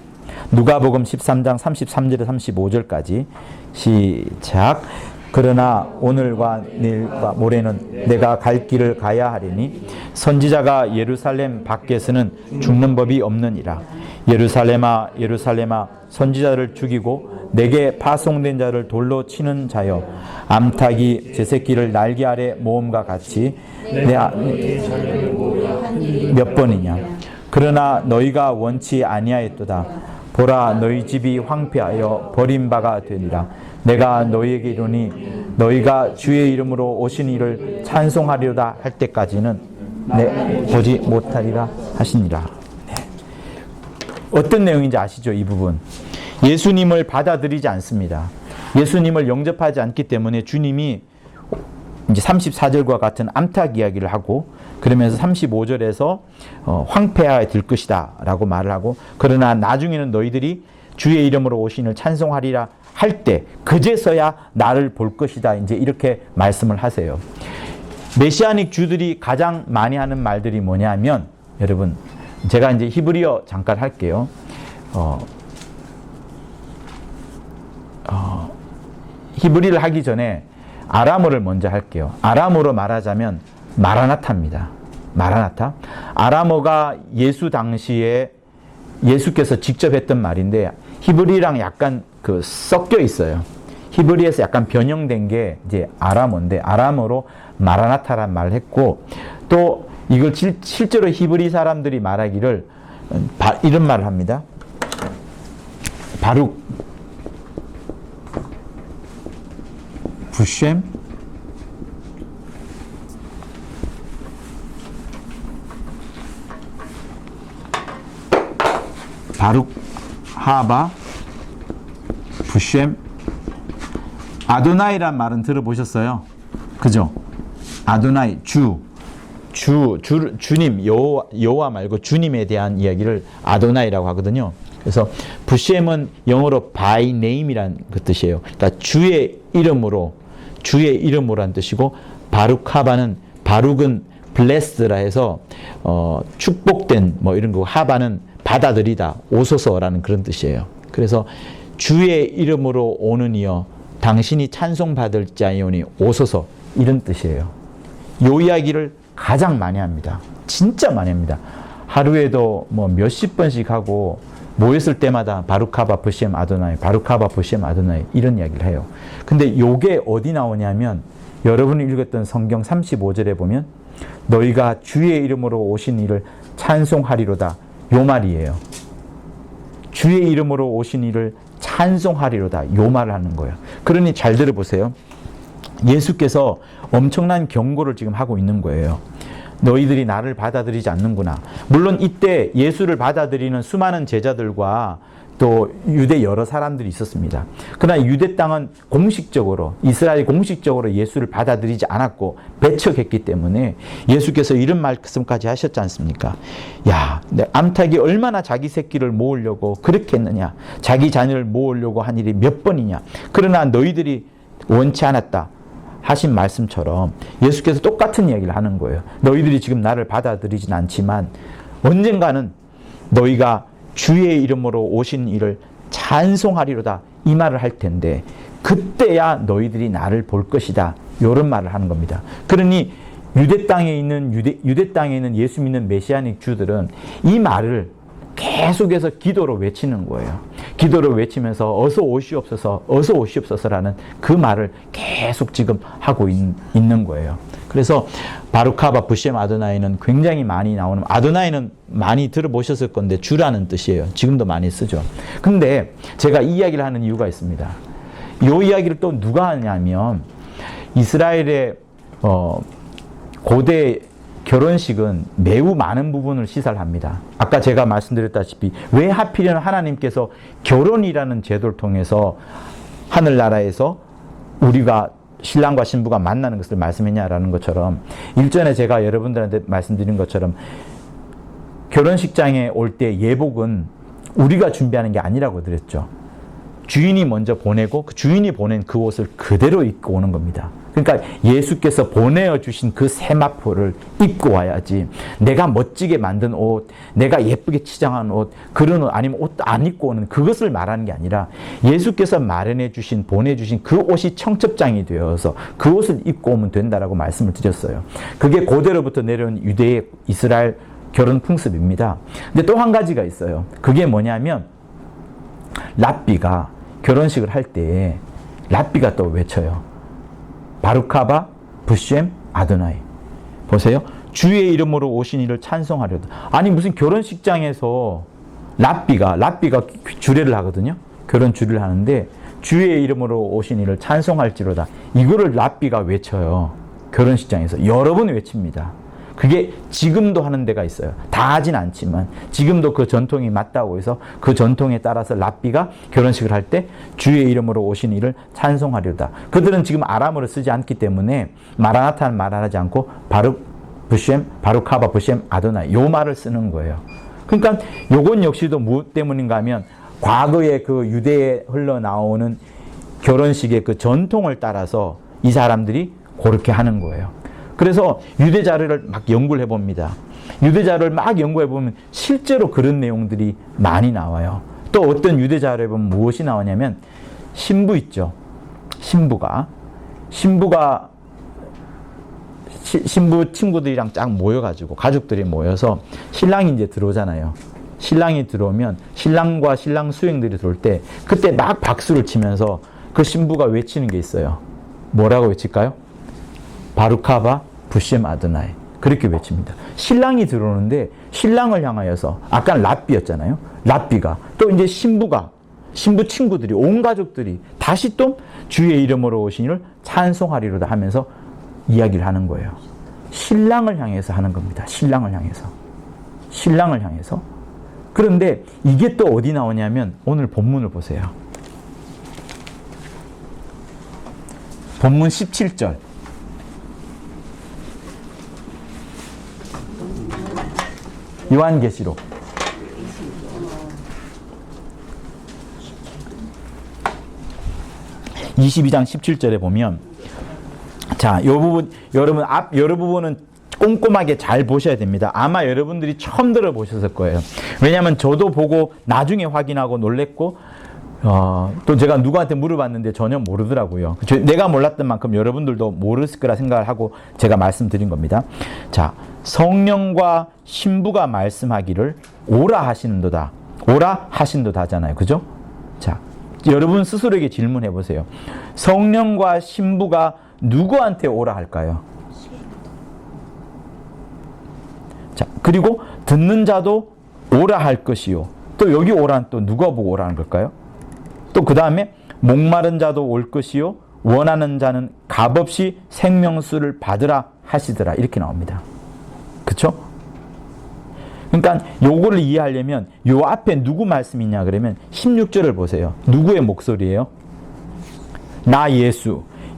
Speaker 1: 누가복음 13장 33절에서 35절까지 시작. 그러나 오늘과 내일과 모레는 내가 갈 길을 가야 하리니 선지자가 예루살렘 밖에서는 죽는 법이 없느니라. 예루살렘아 예루살렘아 선지자를 죽이고 내게 파송된 자를 돌로 치는 자여, 암탉이 제 새끼를 날개 아래 모음과 같이 몇 번이냐. 그러나 너희가 원치 아니하였도다. 보라, 너희 집이 황폐하여 버린 바가 되니라. 내가 너희에게 이르니 너희가 주의 이름으로 오신 이를 찬송하리로다 할 때까지는 보지 못하리라 하시니라. 네. 어떤 내용인지 아시죠? 이 부분. 예수님을 받아들이지 않습니다. 예수님을 영접하지 않기 때문에 주님이 이제 34절과 같은 암탉 이야기를 하고, 그러면서 35절에서 황폐하여 들 것이다 라고 말을 하고, 그러나 나중에는 너희들이 주의 이름으로 오신을 찬송하리라 할 때 그제서야 나를 볼 것이다, 이제 이렇게 말씀을 하세요. 메시아닉 주들이 가장 많이 하는 말들이 뭐냐면, 여러분 제가 이제 히브리어 잠깐 할게요. 히브리를 하기 전에 아람어를 먼저 할게요. 아람어로 말하자면 마라나타입니다. 마라나타. 아람어가 예수 당시에 예수께서 직접 했던 말인데 히브리랑 약간 섞여 있어요. 히브리에서 약간 변형된 게 이제 아람어인데 아람어로 마라나타란 말을 했고, 또 이걸 실제로 히브리 사람들이 말하기를 이런 말을 합니다. 바룩 부셴 바룩 하바 부셴 아도나이란 말은 들어보셨어요? 그죠? 아도나이 주님 여호와 말고 주님에 대한 이야기를 아도나이라고 하거든요. 그래서 부셴은 영어로 by name이란 그 뜻이에요. 그러니까 주의 이름으로란 뜻이고, 바룩은 blessed라 해서 축복된 뭐 이런 거, 하바는 받아들이다, 오소서라는 그런 뜻이에요. 그래서 주의 이름으로 오는 이여 당신이 찬송받을 자이오니 오소서, 이런 뜻이에요. 요 이야기를 가장 많이 합니다. 진짜 많이 합니다. 하루에도 뭐 몇십 번씩 하고, 모였을 때마다 바룩하바 부셴 아도나이, 바룩하바 부셴 아도나이, 이런 이야기를 해요. 근데 요게 어디 나오냐면, 여러분이 읽었던 성경 35절에 보면 너희가 주의 이름으로 오신 이를 찬송하리로다, 요 말이에요. 주의 이름으로 오신 이를 찬송하리로다, 요 말을 하는 거예요. 그러니 잘 들어보세요. 예수께서 엄청난 경고를 지금 하고 있는 거예요. 너희들이 나를 받아들이지 않는구나. 물론 이때 예수를 받아들이는 수많은 제자들과 또 유대 여러 사람들이 있었습니다. 그러나 유대 땅은 공식적으로, 이스라엘이 공식적으로 예수를 받아들이지 않았고 배척했기 때문에 예수께서 이런 말씀까지 하셨지 않습니까? 야, 암탉이 얼마나 자기 새끼를 모으려고 그렇게 했느냐. 자기 자녀를 모으려고 한 일이 몇 번이냐. 그러나 너희들이 원치 않았다 하신 말씀처럼 예수께서 똑같은 이야기를 하는 거예요. 너희들이 지금 나를 받아들이진 않지만 언젠가는 너희가 주의 이름으로 오신 이를 찬송하리로다, 이 말을 할 텐데 그때야 너희들이 나를 볼 것이다, 이런 말을 하는 겁니다. 그러니 유대 땅에 있는 예수 믿는 메시아닉 주들은 이 말을 계속해서 기도로 외치는 거예요. 기도로 외치면서 어서 오시옵소서, 어서 오시옵소서라는 그 말을 계속 지금 하고 있는 거예요. 그래서 바룩하바 부셴 아도나이는 굉장히 많이 나오는, 아도나이는 많이 들어보셨을 건데 주라는 뜻이에요. 지금도 많이 쓰죠. 근데 제가 이 이야기를 하는 이유가 있습니다. 이 이야기를 또 누가 하냐면, 이스라엘의 고대 결혼식은 매우 많은 부분을 시사합니다. 아까 제가 말씀드렸다시피 왜 하필이면 하나님께서 결혼이라는 제도를 통해서 하늘나라에서 우리가 신랑과 신부가 만나는 것을 말씀했냐라는 것처럼, 일전에 제가 여러분들한테 말씀드린 것처럼 결혼식장에 올 때 예복은 우리가 준비하는 게 아니라고 드렸죠. 주인이 먼저 보내고 그 주인이 보낸 그 옷을 그대로 입고 오는 겁니다. 그러니까 예수께서 보내주신 그 세마포를 입고 와야지 내가 멋지게 만든 옷, 내가 예쁘게 치장한 옷, 그런 옷 아니면 옷도 안 입고 오는 그것을 말하는 게 아니라 예수께서 마련해 주신, 보내주신 그 옷이 청첩장이 되어서 그 옷을 입고 오면 된다라고 말씀을 드렸어요. 그게 고대로부터 내려온 유대의 이스라엘 결혼 풍습입니다. 근데 또 한 가지가 있어요. 그게 뭐냐면 랍비가 결혼식을 할 때 랍비가 또 외쳐요. 바루카바 부셈 아도나이. 보세요. 주의 이름으로 오신 이를 찬송하려다. 아니 무슨 결혼식장에서 랍비가 주례를 하거든요. 결혼 주례를 하는데 주의 이름으로 오신 이를 찬송할지로다. 이거를 랍비가 외쳐요. 결혼식장에서 여러 번 외칩니다. 그게 지금도 하는 데가 있어요. 다 하진 않지만 지금도 그 전통이 맞다고 해서 그 전통에 따라서 랍비가 결혼식을 할 때 주의 이름으로 오신 이를 찬송하려다. 그들은 지금 아람어를 쓰지 않기 때문에 마라나타는 말하지 않고 바루카바 부셈 아도나이 요 말을 쓰는 거예요. 그러니까 요건 역시도 무엇 때문인가 하면 과거의 그 유대에 흘러나오는 결혼식의 그 전통을 따라서 이 사람들이 그렇게 하는 거예요. 그래서 유대 자료를 막 연구를 해봅니다. 유대 자료를 막 연구해보면 실제로 그런 내용들이 많이 나와요. 또 어떤 유대 자료에 보면 무엇이 나오냐면 신부 있죠. 신부 친구들이랑 쫙 모여가지고 가족들이 모여서 신랑이 이제 들어오잖아요. 신랑이 들어오면 신랑과 신랑 수행들이 들어올 때 그때 막 박수를 치면서 그 신부가 외치는 게 있어요. 뭐라고 외칠까요? 바루카바 부셈 아도나이. 그렇게 외칩니다. 신랑이 들어오는데 신랑을 향하여서 아까 랍비였잖아요. 랍비가 또 이제 신부 친구들이 온 가족들이 다시 또 주의 이름으로 오신 이를 찬송하리로다 하면서 이야기를 하는 거예요. 신랑을 향해서 하는 겁니다. 신랑을 향해서. 그런데 이게 또 어디 나오냐면 오늘 본문을 보세요. 본문 17절. 요한계시록 22장 17절에 보면 자, 요 부분 여러분 여러 부분은 꼼꼼하게 잘 보셔야 됩니다. 아마 여러분들이 처음 들어보셨을 거예요. 왜냐하면 저도 보고 나중에 확인하고 놀랬고 또 제가 누구한테 물어봤는데 전혀 모르더라고요. 내가 몰랐던 만큼 여러분들도 모르실 거라 생각을 하고 제가 말씀드린 겁니다. 자, 성령과 신부가 말씀하기를 오라 하시는도다. 오라 하신도다 하잖아요. 그죠? 자, 여러분 스스로에게 질문해 보세요. 성령과 신부가 누구한테 오라 할까요? 자, 그리고 듣는 자도 오라 할 것이요. 또 여기 오라는 또 누가 보고 오라는 걸까요? 또 그 다음에 목마른 자도 올 것이요 원하는 자는 값없이 생명수를 받으라 하시더라. 이렇게 나옵니다. 그쵸? 그러니까 요거를 이해하려면 요 앞에 누구 말씀이냐 그러면 16절을 보세요. 누구의 목소리예요? 나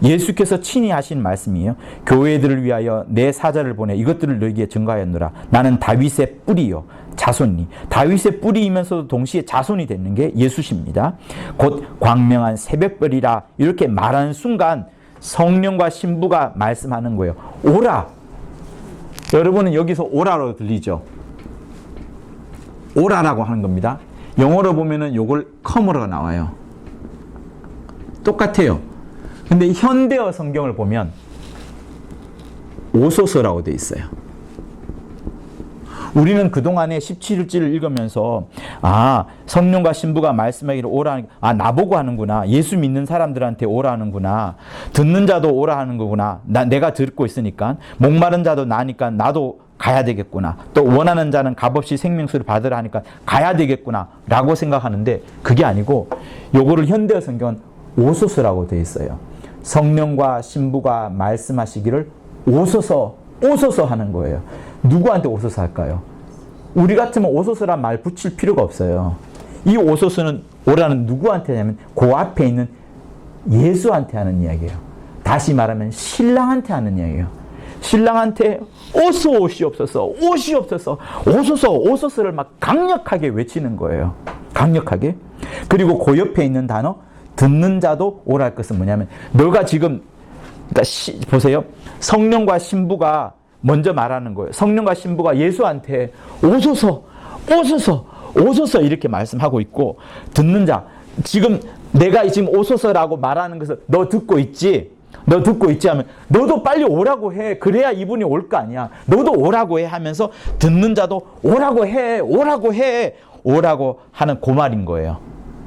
Speaker 1: 예수께서 친히 하신 말씀이에요. 교회들을 위하여 내 사자를 보내 이것들을 너희에게 증거하였노라. 나는 다윗의 뿌리요 자손이. 다윗의 뿌리이면서도 동시에 자손이 되는 게 예수십니다. 곧 광명한 새벽별이라 이렇게 말하는 순간 성령과 신부가 말씀하는 거예요. 오라. 여러분은 여기서 오라로 들리죠? 오라라고 하는 겁니다. 영어로 보면은 요걸 come으로 나와요. 똑같아요. 근데 현대어 성경을 보면 오소서라고 돼 있어요. 우리는 그동안에 17일지를 읽으면서 성령과 신부가 말씀하기를 오라 하는 나보고 하는구나. 예수 믿는 사람들한테 오라 하는구나. 듣는 자도 오라 하는 거구나. 내가 듣고 있으니까. 목마른 자도 나니까 나도 가야 되겠구나. 또 원하는 자는 값없이 생명수를 받으라 하니까 가야 되겠구나 라고 생각하는데 그게 아니고 요거를 현대어 성경은 오소서라고 돼 있어요. 성령과 신부가 말씀하시기를 오소서 하는 거예요. 누구한테 오소서 할까요? 우리 같으면 오소서란 말 붙일 필요가 없어요. 이 오소서는 오라는 누구한테 하냐면 그 앞에 있는 예수한테 하는 이야기예요. 다시 말하면 신랑한테 하는 이야기예요. 신랑한테 어서 오시옵소서, 오시옵소서, 오소서를 막 강력하게 외치는 거예요. 강력하게. 그리고 그 옆에 있는 단어 듣는 자도 오라 할 것은 뭐냐면 너가 지금 그러니까 보세요. 성령과 신부가 먼저 말하는 거예요. 성령과 신부가 예수한테 오소서 오소서 오소서 이렇게 말씀하고 있고 듣는 자 지금 내가 지금 오소서라고 말하는 것을 너 듣고 있지? 너 듣고 있지 하면 너도 빨리 오라고 해. 그래야 이분이 올 거 아니야. 너도 오라고 해 하면서 듣는 자도 오라고 해. 오라고 해. 오라고 하는 그 말인 거예요.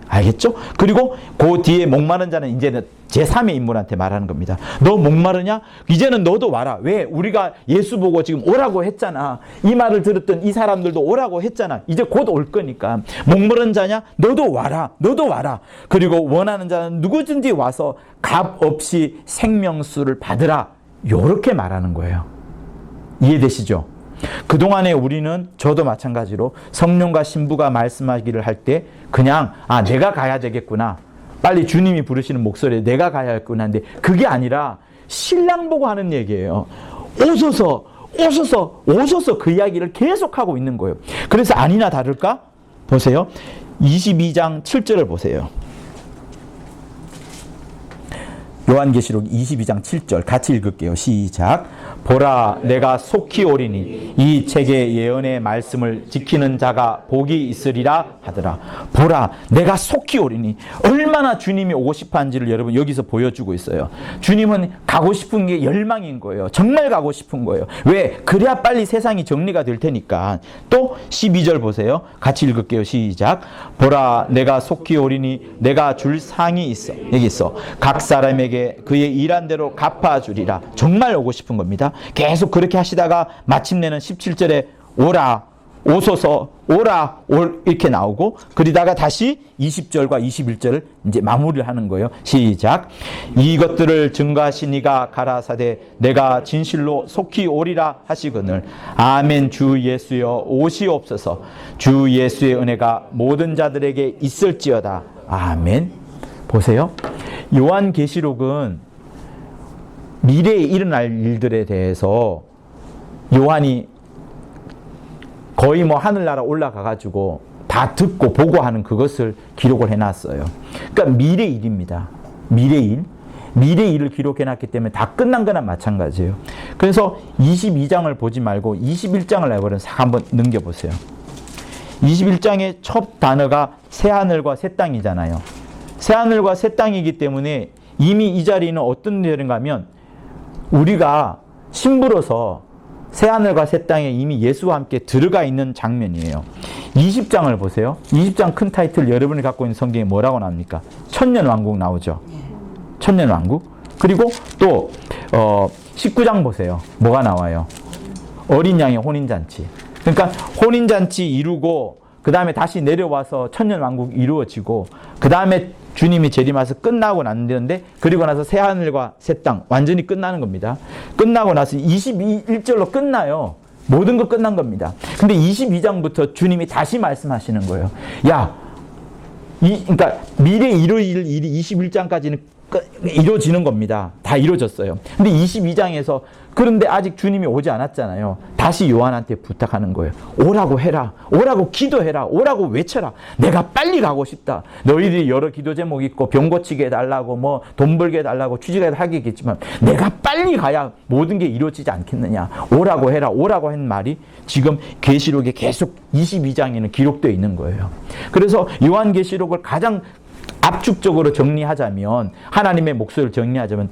Speaker 1: 알겠죠? 그리고 그 뒤에 목마른 자는 이제는 제3의 인물한테 말하는 겁니다. 너 목마르냐? 이제는 너도 와라. 왜? 우리가 예수 보고 지금 오라고 했잖아. 이 말을 들었던 이 사람들도 오라고 했잖아. 이제 곧 올 거니까. 목마른 자냐? 너도 와라. 너도 와라. 그리고 원하는 자는 누구든지 와서 값 없이 생명수를 받으라. 요렇게 말하는 거예요. 이해되시죠? 그동안에 우리는 저도 마찬가지로 성령과 신부가 말씀하기를 할 때 그냥 내가 가야 되겠구나. 빨리 주님이 부르시는 목소리에 내가 가야겠구나 하는데 그게 아니라 신랑 보고 하는 얘기예요. 오소서 오소서 오소서 그 이야기를 계속하고 있는 거예요. 그래서 아니나 다를까? 보세요. 22장 7절을 보세요. 요한계시록 22장 7절 같이 읽을게요. 시작. 보라 내가 속히 오리니 이 책의 예언의 말씀을 지키는 자가 복이 있으리라 하더라. 보라 내가 속히 오리니 얼마나 주님이 오고 싶어 한지를 여러분 여기서 보여주고 있어요. 주님은 가고 싶은 게 열망인 거예요. 정말 가고 싶은 거예요. 왜? 그래야 빨리 세상이 정리가 될 테니까. 또 12절 보세요. 같이 읽을게요. 시작. 보라 내가 속히 오리니 내가 줄 상이 있어. 여기 있어. 각 사람에게 그의 일한 대로 갚아주리라. 정말 오고 싶은 겁니다. 계속 그렇게 하시다가 마침내는 17절에 오라 오소서 오라 이렇게 나오고 그러다가 다시 20절과 21절을 이제 마무리를 하는 거예요. 시작. 이것들을 증거하신 이가 가라사대 내가 진실로 속히 오리라 하시거늘 아멘. 주 예수여 오시옵소서. 주 예수의 은혜가 모든 자들에게 있을지어다. 아멘. 보세요. 요한계시록은 미래에 일어날 일들에 대해서 요한이 거의 하늘나라 올라가가지고 다 듣고 보고 하는 그것을 기록을 해놨어요. 그러니까 미래 일입니다. 미래 일. 미래 일을 기록해놨기 때문에 다 끝난 거나 마찬가지예요. 그래서 22장을 보지 말고 21장을 내버려 한번 넘겨보세요. 21장의 첫 단어가 새하늘과 새 땅이잖아요. 새하늘과 새 땅이기 때문에 이미 이 자리는 어떤 일인가 하면 우리가 신부로서 새하늘과 새 땅에 이미 예수와 함께 들어가 있는 장면이에요. 20장을 보세요. 20장 큰 타이틀 여러분이 갖고 있는 성경에 뭐라고 나옵니까? 천년왕국 나오죠. 천년왕국. 그리고 또 19장 보세요. 뭐가 나와요? 어린 양의 혼인잔치. 그러니까 혼인잔치 이루고 그 다음에 다시 내려와서 천년왕국이 이루어지고 그 다음에 주님이 재림하셔서 끝나고 났는데 그리고 나서 새하늘과 새 땅 완전히 끝나는 겁니다. 끝나고 나서 21절로 끝나요. 모든 거 끝난 겁니다. 근데 22장부터 주님이 다시 말씀하시는 거예요. 야, 그러니까 미래 이루어질 일이 21장까지는 이루어지는 겁니다. 다 이루어졌어요. 근데 22장에서 그런데 아직 주님이 오지 않았잖아요. 다시 요한한테 부탁하는 거예요. 오라고 해라. 오라고 기도해라. 오라고 외쳐라. 내가 빨리 가고 싶다. 너희들이 여러 기도 제목이 있고 병 고치게 해달라고 돈 벌게 해달라고 취직을 하겠지만 내가 빨리 가야 모든 게 이루어지지 않겠느냐. 오라고 해라. 오라고 한 말이 지금 계시록에 계속 22장에는 기록되어 있는 거예요. 그래서 요한계시록을 가장 압축적으로 정리하자면 하나님의 목소리를 정리하자면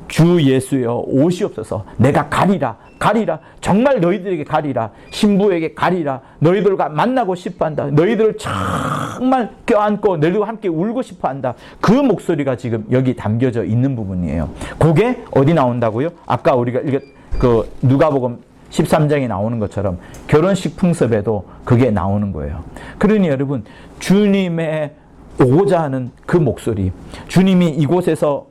Speaker 1: 주 예수여 오시옵소서. 내가 가리라. 가리라. 정말 너희들에게 가리라. 신부에게 가리라. 너희들과 만나고 싶어한다. 너희들을 정말 껴안고 너희들과 함께 울고 싶어한다. 그 목소리가 지금 여기 담겨져 있는 부분이에요. 그게 어디 나온다고요? 아까 우리가 그 누가복음 13장에 나오는 것처럼 결혼식 풍습에도 그게 나오는 거예요. 그러니 여러분 주님의 오고자 하는 그 목소리, 주님이 이곳에서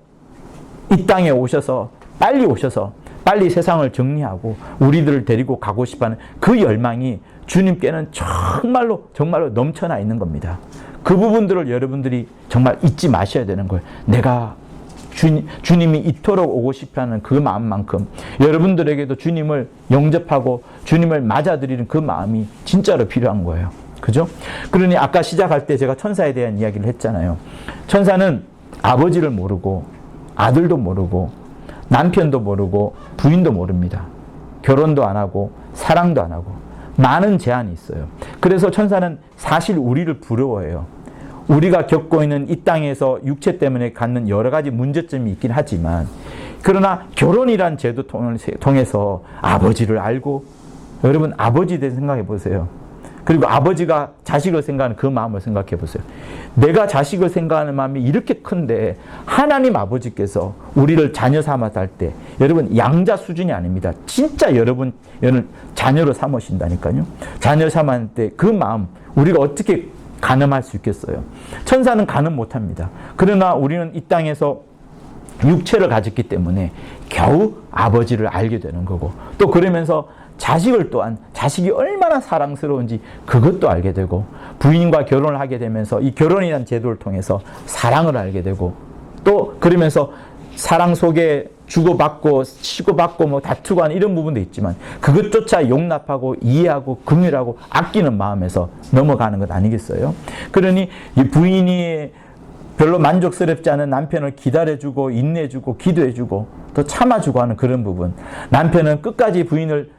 Speaker 1: 이 땅에 오셔서 빨리 세상을 정리하고 우리들을 데리고 가고 싶어하는 그 열망이 주님께는 정말로 넘쳐나 있는 겁니다. 그 부분들을 여러분들이 정말 잊지 마셔야 되는 거예요. 내가 주님이 이토록 오고 싶어하는 그 마음만큼 여러분들에게도 주님을 영접하고 주님을 맞아들이는 그 마음이 진짜로 필요한 거예요. 그죠? 그러니 아까 시작할 때 제가 천사에 대한 이야기를 했잖아요. 천사는 아버지를 모르고 아들도 모르고 남편도 모르고 부인도 모릅니다. 결혼도 안 하고 사랑도 안 하고 많은 제한이 있어요. 그래서 천사는 사실 우리를 부러워해요. 우리가 겪고 있는 이 땅에서 육체 때문에 갖는 여러 가지 문제점이 있긴 하지만 그러나 결혼이란 제도 통해서 아버지를 알고 여러분 아버지에 대해서 생각해 보세요. 그리고 아버지가 자식을 생각하는 그 마음을 생각해 보세요. 내가 자식을 생각하는 마음이 이렇게 큰데 하나님 아버지께서 우리를 자녀 삼아서 할 때 여러분 양자 수준이 아닙니다. 진짜 여러분을 자녀로 삼으신다니까요. 자녀 삼을 때 그 마음 우리가 어떻게 가늠할 수 있겠어요? 천사는 가늠 못합니다. 그러나 우리는 이 땅에서 육체를 가졌기 때문에 겨우 아버지를 알게 되는 거고 또 그러면서 자식을 또한 자식이 얼마나 사랑스러운지 그것도 알게 되고 부인과 결혼을 하게 되면서 이 결혼이라는 제도를 통해서 사랑을 알게 되고 또 그러면서 사랑 속에 주고받고 치고받고 뭐 다투고 하는 이런 부분도 있지만 그것조차 용납하고 이해하고 긍휼하고 아끼는 마음에서 넘어가는 것 아니겠어요? 그러니 이 부인이 별로 만족스럽지 않은 남편을 기다려주고 인내해주고 기도해주고 또 참아주고 하는 그런 부분 남편은 끝까지 부인을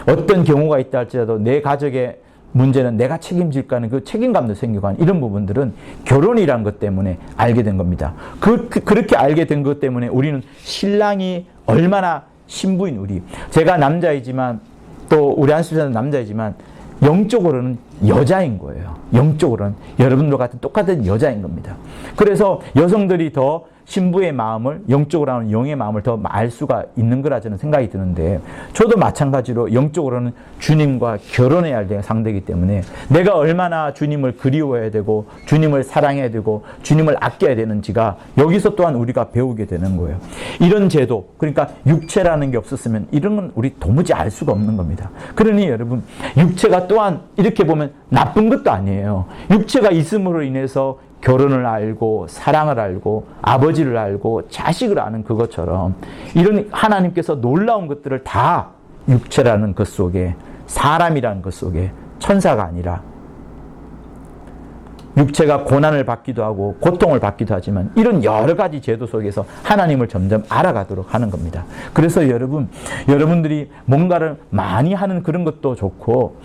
Speaker 1: 어떤 경우가 있다 할지라도 내 가족의 문제는 내가 책임질까 하는 그 책임감도 생기고 하는 이런 부분들은 결혼이란 것 때문에 알게 된 겁니다. 그렇게 알게 된 것 때문에 우리는 신랑이 얼마나 신부인 우리 제가 남자이지만 또 우리 한수자는 남자이지만 영적으로는 여자인 거예요. 영적으로는 여러분들 같은 똑같은 여자인 겁니다. 그래서 여성들이 더 신부의 마음을 영적으로 하는 영의 마음을 더 알 수가 있는 거라 저는 생각이 드는데 저도 마찬가지로 영적으로는 주님과 결혼해야 할 상대이기 때문에 내가 얼마나 주님을 그리워해야 되고 주님을 사랑해야 되고 주님을 아껴야 되는지가 여기서 또한 우리가 배우게 되는 거예요. 이런 제도 그러니까 육체라는 게 없었으면 이런 건 우리 도무지 알 수가 없는 겁니다. 그러니 여러분 육체가 또한 이렇게 보면 나쁜 것도 아니에요. 육체가 있음으로 인해서 결혼을 알고 사랑을 알고 아버지를 알고 자식을 아는 그것처럼 이런 하나님께서 놀라운 것들을 다 육체라는 것 속에 사람이라는 것 속에 천사가 아니라 육체가 고난을 받기도 하고 고통을 받기도 하지만 이런 여러 가지 제도 속에서 하나님을 점점 알아가도록 하는 겁니다. 그래서 여러분들이 뭔가를 많이 하는 그런 것도 좋고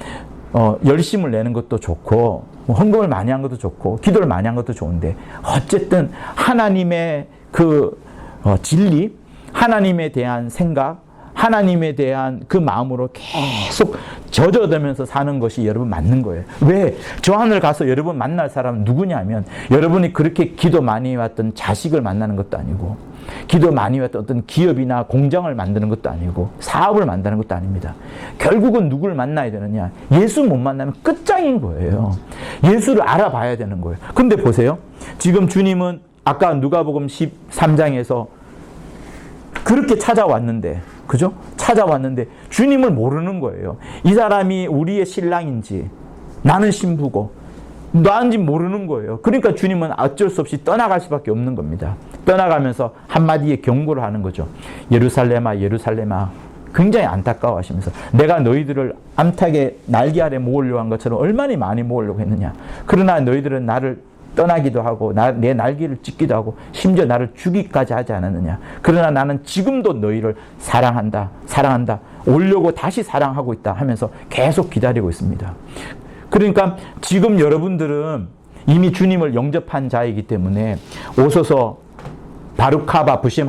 Speaker 1: 열심을 내는 것도 좋고 헌금을 많이 한 것도 좋고 기도를 많이 한 것도 좋은데 어쨌든 하나님의 그 진리, 하나님에 대한 생각, 하나님에 대한 그 마음으로 계속 젖어들면서 사는 것이 여러분 맞는 거예요. 왜? 저 하늘 가서 여러분 만날 사람은 누구냐면 여러분이 그렇게 기도 많이 해왔던 자식을 만나는 것도 아니고 기도 많이 해왔던 어떤 기업이나 공장을 만드는 것도 아니고 사업을 만드는 것도 아닙니다. 결국은 누구를 만나야 되느냐? 예수 못 만나면 끝장인 거예요. 예수를 알아봐야 되는 거예요. 근데 보세요. 지금 주님은 아까 누가복음 13장에서 그렇게 찾아왔는데 그죠? 찾아왔는데 주님을 모르는 거예요. 이 사람이 우리의 신랑인지 나는 신부고 나인지 모르는 거예요. 그러니까 주님은 어쩔 수 없이 떠나갈 수밖에 없는 겁니다. 떠나가면서 한마디의 경고를 하는 거죠. 예루살렘아 예루살렘아 굉장히 안타까워하시면서 내가 너희들을 암탉의 날개 아래 모으려고 한 것처럼 얼마나 많이 모으려고 했느냐. 그러나 너희들은 나를 떠나기도 하고 내 날개를 찢기도 하고 심지어 나를 죽이기까지 하지 않았느냐. 그러나 나는 지금도 너희를 사랑한다. 오려고 다시 사랑하고 있다 하면서 계속 기다리고 있습니다. 그러니까 지금 여러분들은 이미 주님을 영접한 자이기 때문에 오소서 바룩하바 부심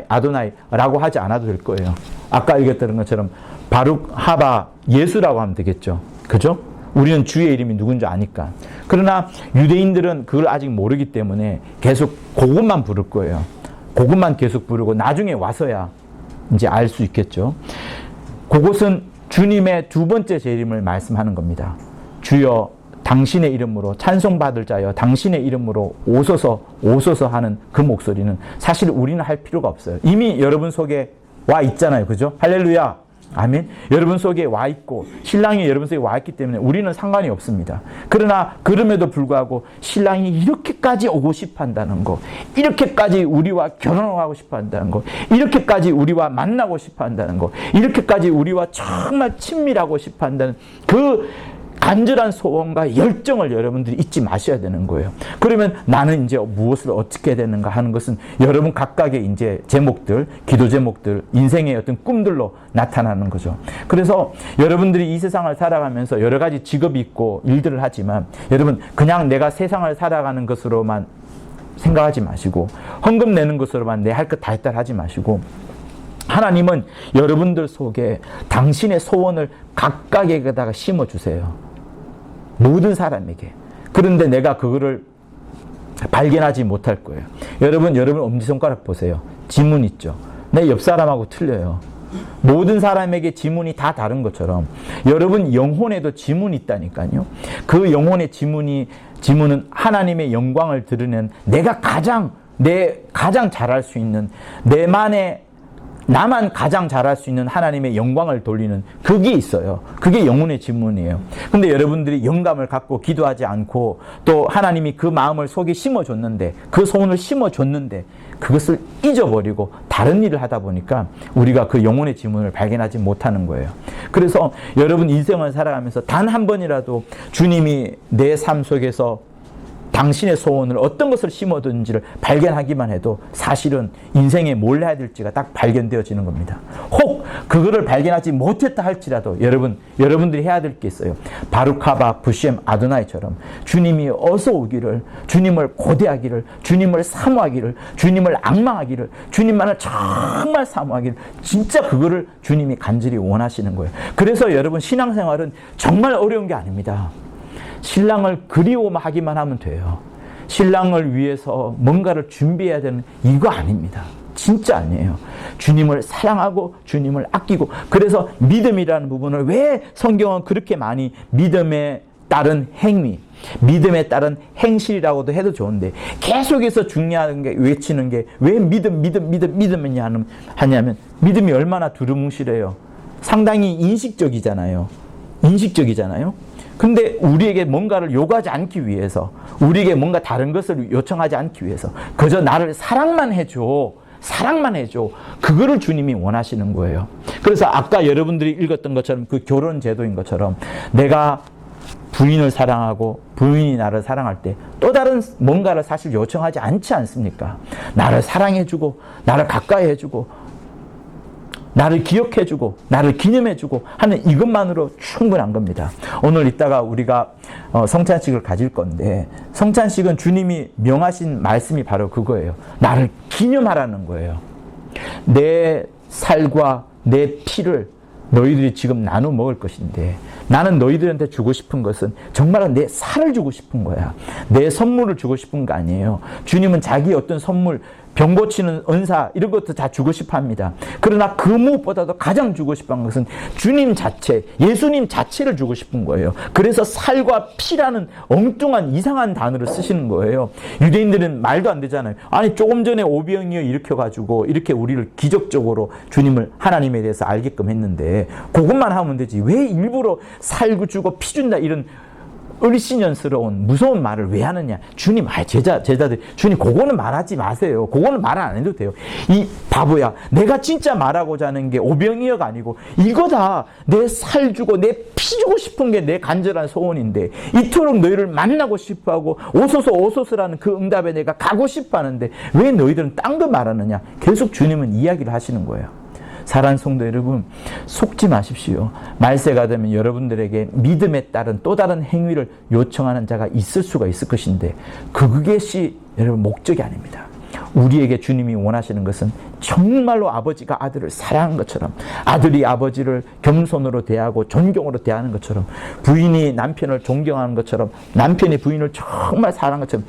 Speaker 1: 아도나이라고 하지 않아도 될 거예요. 아까 얘기했던 것처럼 바룩하바 예수라고 하면 되겠죠. 그죠? 우리는 주의 이름이 누군지 아니까. 그러나 유대인들은 그걸 아직 모르기 때문에 계속 그것만 부를 거예요. 그것만 계속 부르고 나중에 와서야 이제 알 수 있겠죠. 그것은 주님의 두 번째 재림을 말씀하는 겁니다. 주여 당신의 이름으로 찬송받을 자여 당신의 이름으로 오소서 하는 그 목소리는 사실 우리는 할 필요가 없어요. 이미 여러분 속에 와 있잖아요. 그죠? 할렐루야. 아멘. 여러분 속에 와 있고 신랑이 여러분 속에 와 있기 때문에 우리는 상관이 없습니다. 그러나 그럼에도 불구하고 신랑이 이렇게까지 오고 싶어 한다는 거, 이렇게까지 우리와 결혼하고 싶어 한다는 거, 이렇게까지 우리와 만나고 싶어 한다는 거, 이렇게까지 우리와 정말 친밀하고 싶어 한다는 간절한 소원과 열정을 여러분들이 잊지 마셔야 되는 거예요. 그러면 나는 이제 무엇을 어떻게 해야 되는가 하는 것은 여러분 각각의 이제 제목들, 기도 제목들, 인생의 어떤 꿈들로 나타나는 거죠. 그래서 여러분들이 이 세상을 살아가면서 여러 가지 직업이 있고 일들을 하지만 여러분 그냥 내가 세상을 살아가는 것으로만 생각하지 마시고 헌금 내는 것으로만 내 할 것 다 했다 하지 마시고 하나님은 여러분들 속에 당신의 소원을 각각에다가 심어주세요. 모든 사람에게. 그런데 내가 그거를 발견하지 못할 거예요. 여러분 엄지손가락 보세요. 지문 있죠. 내 옆 사람하고 틀려요. 모든 사람에게 지문이 다 다른 것처럼 여러분 영혼에도 지문이 있다니까요. 그 영혼의 지문은 하나님의 영광을 드러낸 내가 가장 잘할 수 있는 나만 가장 잘할 수 있는 하나님의 영광을 돌리는 그게 있어요. 그게 영혼의 지문이에요. 근데 여러분들이 영감을 갖고 기도하지 않고 또 하나님이 그 마음을 속에 심어줬는데 그 소원을 심어줬는데 그것을 잊어버리고 다른 일을 하다 보니까 우리가 그 영혼의 지문을 발견하지 못하는 거예요. 그래서 여러분 인생을 살아가면서 단 한 번이라도 주님이 내 삶 속에서 당신의 소원을 어떤 것을 심어둔지를 발견하기만 해도 사실은 인생에 뭘 해야 될지가 딱 발견되어지는 겁니다. 혹 그거를 발견하지 못했다 할지라도 여러분들이 해야 될 게 있어요. 바루카바 부시엠 아도나이처럼 주님이 어서 오기를, 주님을 고대하기를, 주님을 사모하기를, 주님을 앙망하기를, 주님만을 정말 사모하기를, 진짜 그거를 주님이 간절히 원하시는 거예요. 그래서 여러분 신앙생활은 정말 어려운 게 아닙니다. 신랑을 그리워하기만 하면 돼요. 신랑을 위해서 뭔가를 준비해야 되는 이거 아닙니다. 진짜 아니에요. 주님을 사랑하고 주님을 아끼고 그래서 믿음이라는 부분을 왜 성경은 그렇게 많이 믿음에 따른 행위, 믿음에 따른 행실이라고도 해도 좋은데 계속해서 중요한 게 외치는 게 왜 믿음이냐 하냐면 믿음이 얼마나 두루뭉실해요. 상당히 인식적이잖아요. 근데 우리에게 뭔가를 요구하지 않기 위해서 우리에게 뭔가 다른 것을 요청하지 않기 위해서 그저 나를 사랑만 해줘. 그거를 주님이 원하시는 거예요. 그래서 아까 여러분들이 읽었던 것처럼 그 결혼 제도인 것처럼 내가 부인을 사랑하고 부인이 나를 사랑할 때 또 다른 뭔가를 사실 요청하지 않지 않습니까? 나를 사랑해주고 나를 가까이 해주고 나를 기억해주고 나를 기념해주고 하는 이것만으로 충분한 겁니다. 오늘 이따가 우리가 성찬식을 가질 건데 성찬식은 주님이 명하신 말씀이 바로 그거예요. 나를 기념하라는 거예요. 내 살과 내 피를 너희들이 지금 나눠 먹을 것인데 나는 너희들한테 주고 싶은 것은 정말 내 살을 주고 싶은 거야. 내 선물을 주고 싶은 거 아니에요. 주님은 자기 어떤 선물, 병 고치는 은사 이런 것도 다 주고 싶어 합니다. 그러나 그 무엇보다도 가장 주고 싶은 것은 주님 자체, 예수님 자체를 주고 싶은 거예요. 그래서 살과 피라는 엉뚱한 이상한 단어를 쓰시는 거예요. 유대인들은 말도 안 되잖아요. 아니 조금 전에 오병이어 일으켜가지고 이렇게 우리를 기적적으로 주님을 하나님에 대해서 알게끔 했는데 그것만 하면 되지. 왜 일부러 살고 주고 피 준다 이런 을씨년스러운 무서운 말을 왜 하느냐. 주님, 제자들, 주님 그거는 말하지 마세요. 그거는 말 안 해도 돼요. 이 바보야, 내가 진짜 말하고자 하는 게 오병이어가 아니고 이거다. 내 살 주고 내 피 주고 싶은 게 내 간절한 소원인데 이토록 너희를 만나고 싶어하고 오소서라는 그 응답에 내가 가고 싶어하는데 왜 너희들은 딴 거 말하느냐. 계속 주님은 이야기를 하시는 거예요. 사랑하는 성도 여러분, 속지 마십시오. 말세가 되면 여러분들에게 믿음에 따른 또 다른 행위를 요청하는 자가 있을 수가 있을 것인데 그것이 여러분 목적이 아닙니다. 우리에게 주님이 원하시는 것은 정말로 아버지가 아들을 사랑한 것처럼 아들이 아버지를 겸손으로 대하고 존경으로 대하는 것처럼 부인이 남편을 존경하는 것처럼 남편이 부인을 정말 사랑하는 것처럼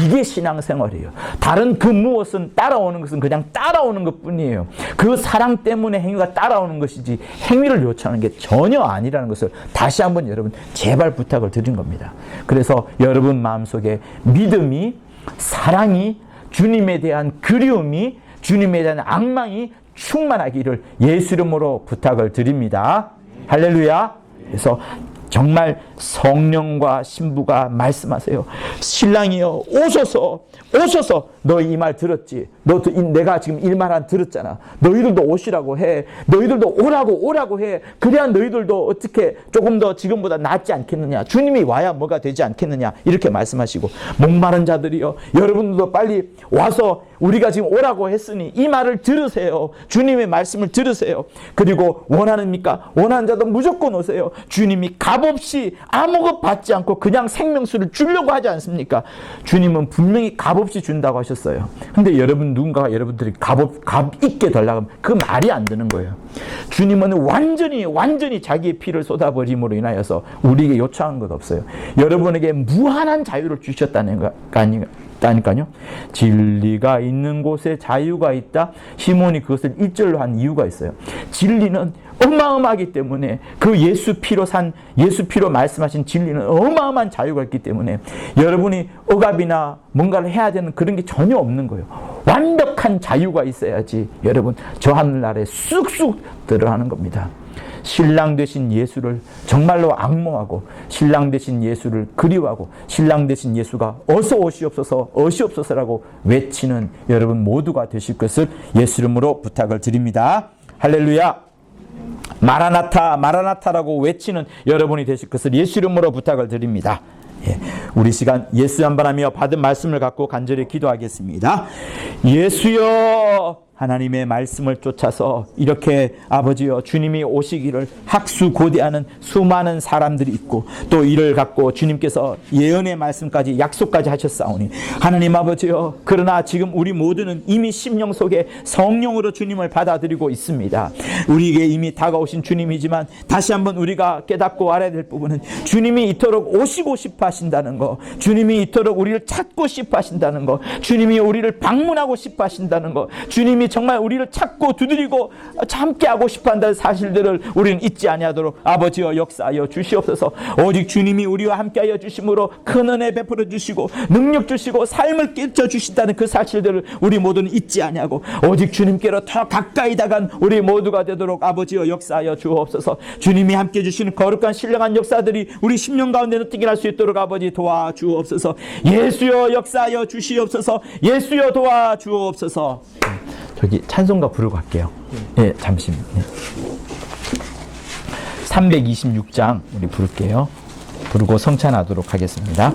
Speaker 1: 이게 신앙생활이에요. 다른 그 무엇은 따라오는 것은 그냥 따라오는 것뿐이에요. 그 사랑 때문에 행위가 따라오는 것이지 행위를 요청하는 게 전혀 아니라는 것을 다시 한번 여러분 제발 부탁을 드린 겁니다. 그래서 여러분 마음속에 믿음이, 사랑이, 주님에 대한 그리움이, 주님에 대한 앙망이 충만하기를 예수 이름으로 부탁을 드립니다. 할렐루야. 그래서 정말 성령과 신부가 말씀하세요. 신랑이여 오소서, 오소서. 너 이 말 들었지? 내가 지금 이 말 안 들었잖아. 너희들도 오시라고 해. 너희들도 오라고 해. 그래야 너희들도 어떻게 조금 더 지금보다 낫지 않겠느냐. 주님이 와야 뭐가 되지 않겠느냐. 이렇게 말씀하시고, 목마른 자들이여 여러분들도 빨리 와서 우리가 지금 오라고 했으니 이 말을 들으세요. 주님의 말씀을 들으세요. 그리고 원하십니까? 원하는 자도 무조건 오세요. 주님이 값없이 아무것 받지 않고 그냥 생명수를 주려고 하지 않습니까? 주님은 분명히 값없이 준다고 하셨어요. 근데 누군가가 여러분들이 값 있게 달라고 하면 그 말이 안 되는 거예요. 주님은 완전히 자기의 피를 쏟아버림으로 인하여서 우리에게 요청한 것 없어요. 여러분에게 무한한 자유를 주셨다는 거 아니까요. 진리가 있는 곳에 자유가 있다. 시몬이 그것을 1절로 한 이유가 있어요. 진리는 어마어마하기 때문에 그 예수 피로 말씀하신 진리는 어마어마한 자유가 있기 때문에 여러분이 억압이나 뭔가를 해야 되는 그런 게 전혀 없는 거예요. 완벽한 자유가 있어야지 여러분 저 하늘나라에 쑥쑥 들어가는 겁니다. 신랑 되신 예수를 정말로 앙모하고 신랑 되신 예수를 그리워하고 신랑 되신 예수가 어서 오시옵소서라고 외치는 여러분 모두가 되실 것을 예수 이름으로 부탁을 드립니다. 할렐루야. 마라나타라고 외치는 여러분이 되실 것을 예수 이름으로 부탁을 드립니다. 우리 시간 예수 한번하며 받은 말씀을 갖고 간절히 기도하겠습니다. 예수여, 하나님의 말씀을 쫓아서 이렇게 아버지여 주님이 오시기를 학수고대하는 수많은 사람들이 있고 또 이를 갖고 주님께서 예언의 말씀까지 약속까지 하셨사오니 하나님 아버지여, 그러나 지금 우리 모두는 이미 심령 속에 성령으로 주님을 받아들이고 있습니다. 우리에게 이미 다가오신 주님이지만 다시 한번 우리가 깨닫고 알아야 될 부분은 주님이 이토록 오시고 싶어 하신다는 거, 주님이 이토록 우리를 찾고 싶어 하신다는 거, 주님이 우리를 방문하고 싶어 하신다는 거, 주님이 정말 우리를 찾고 두드리고 함께 하고 싶어 한다는 사실들을 우리는 잊지 아니하도록 아버지여 역사하여 주시옵소서. 오직 주님이 우리와 함께하여 주심으로 큰 은혜 베풀어 주시고 능력 주시고 삶을 깨쳐 주신다는 그 사실들을 우리 모두는 잊지 아니하고 오직 주님께로 더 가까이 다간 우리 모두가 되도록 아버지여 역사하여 주옵소서. 주님이 함께 주시는 거룩한 신령한 역사들이 우리 심령 가운데 느끼게 할 수 있도록 아버지 도와주옵소서. 예수여 역사하여 주시옵소서. 예수여 도와주옵소서. 저기 찬송가 부르고 갈게요. 예, 잠시만요. 326장 우리 부를게요. 부르고 성찬하도록 하겠습니다.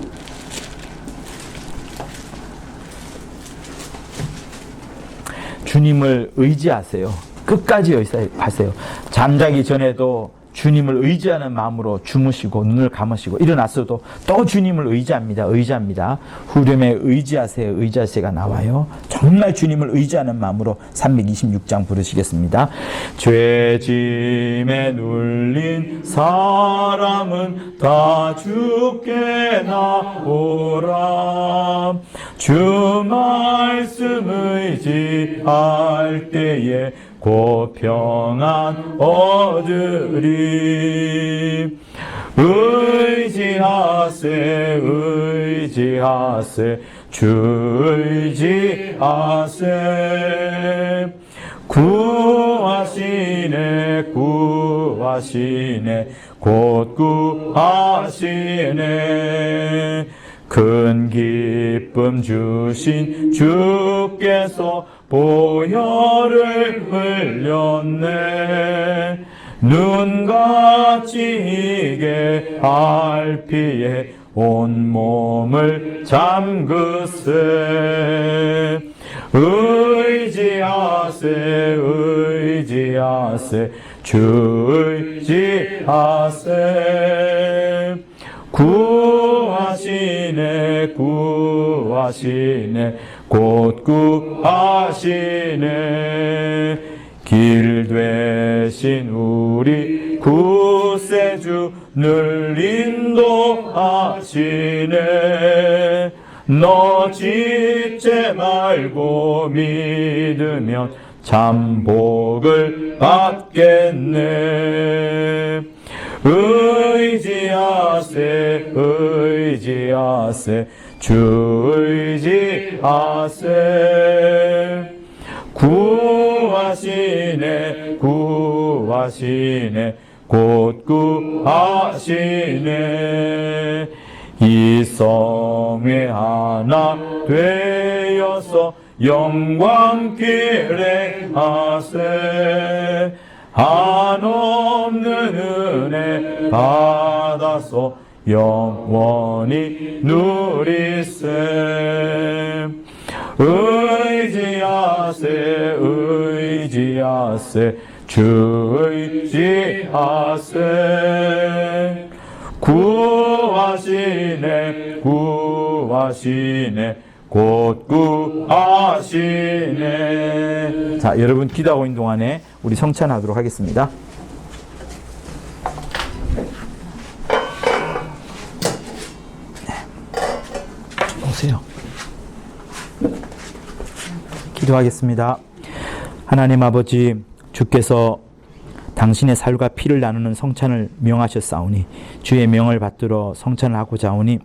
Speaker 1: 주님을 의지하세요. 끝까지 의지하세요. 잠자기 전에도 주님을 의지하는 마음으로 주무시고 눈을 감으시고 일어났어도 또 주님을 의지합니다. 후렴에 의지하세가 나와요. 정말 주님을 의지하는 마음으로 326장 부르시겠습니다. 죄짐에 눌린 사람은 다 주께 나오라. 주 말씀 의지할 때에 곧 평안 얻으리. 의지하세 주 의지하세. 구하시네 곧 구하시네. 큰 기쁨 주신 주께서 보혈을 흘렸네. 눈같이 희게 할 피에 온 몸을 잠그세. 의지하세 주 의지하세. 구하시네 곧 구하시네. 길 되신 우리 구세주 늘 인도하시네. 너 짓지 말고 믿으면 참 복을 받겠네. 의지하세 주 의지하세. 구하시네 곧 구하시네. 이 성회 하나 되어서 영광 기행하세. 한없는 은혜 받아서 영원히 누리세. 의지하세 주 의지하세. 구하시네 곧 구하시네. 자, 여러분 기도하고 있는 동안에 우리 성찬하도록 하겠습니다. 오세요. 기도하겠습니다. 하나님 아버지, 주께서 당신의 살과 피를 나누는 성찬을 명하셨사오니 주의 명을 받들어 성찬을 하고자 하오니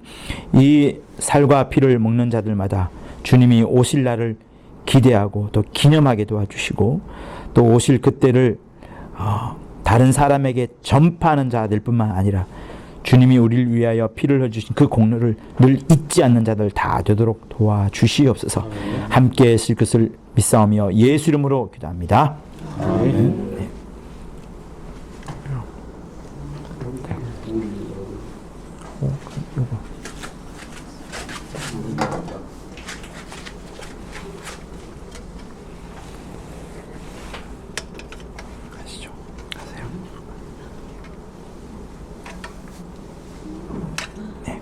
Speaker 1: 이 살과 피를 먹는 자들마다 주님이 오실 날을 기대하고 또 기념하게 도와주시고 또 오실 그때를 다른 사람에게 전파하는 자들 뿐만 아니라 주님이 우리를 위하여 피를 흘려주신 그 공로를 늘 잊지 않는 자들 다 되도록 도와주시옵소서. 함께 했을 것을 믿사오며 예수 이름으로 기도합니다. 아멘. 네. 가시죠. 가세요. 네.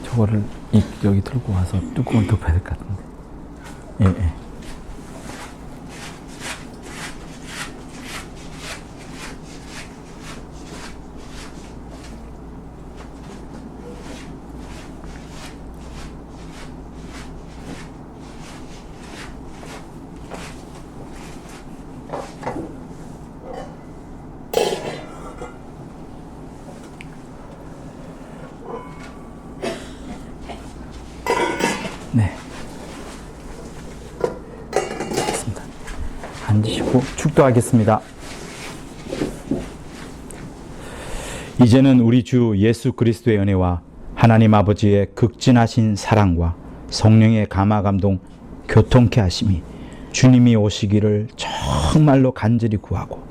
Speaker 1: 저거를 여기 들고 와서 뚜껑을 덮어야 될 것 같은데. 예, 예. 네. 됐습니다. 앉으시고 축도하겠습니다. 이제는 우리 주 예수 그리스도의 은혜와 하나님 아버지의 극진하신 사랑과 성령의 감화 감동 교통케 하심이 주님이 오시기를 정말로 간절히 구하고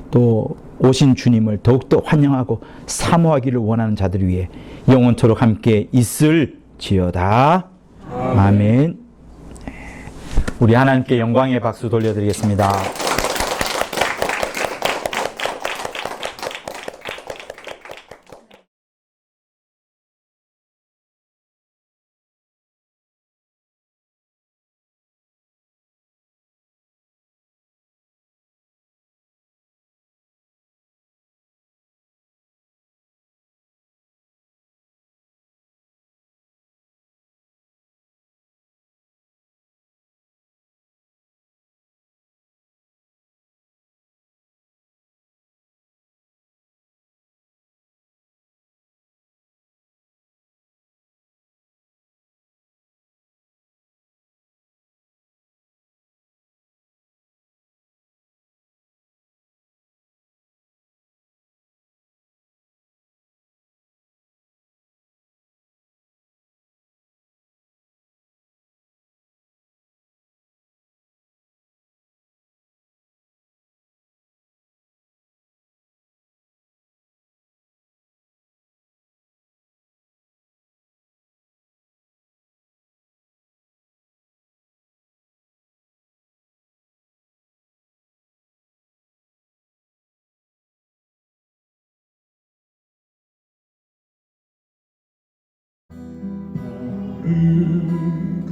Speaker 1: 또 오신 주님을 더욱더 환영하고 사모하기를 원하는 자들 위해 영원토록 함께 있을지어다. 아멘. 우리 하나님께 영광의 박수 돌려드리겠습니다.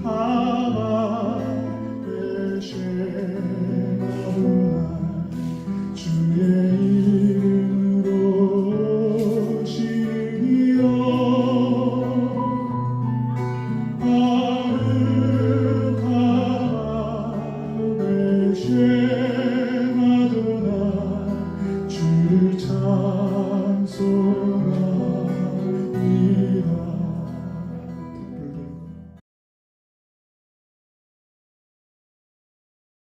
Speaker 3: 강한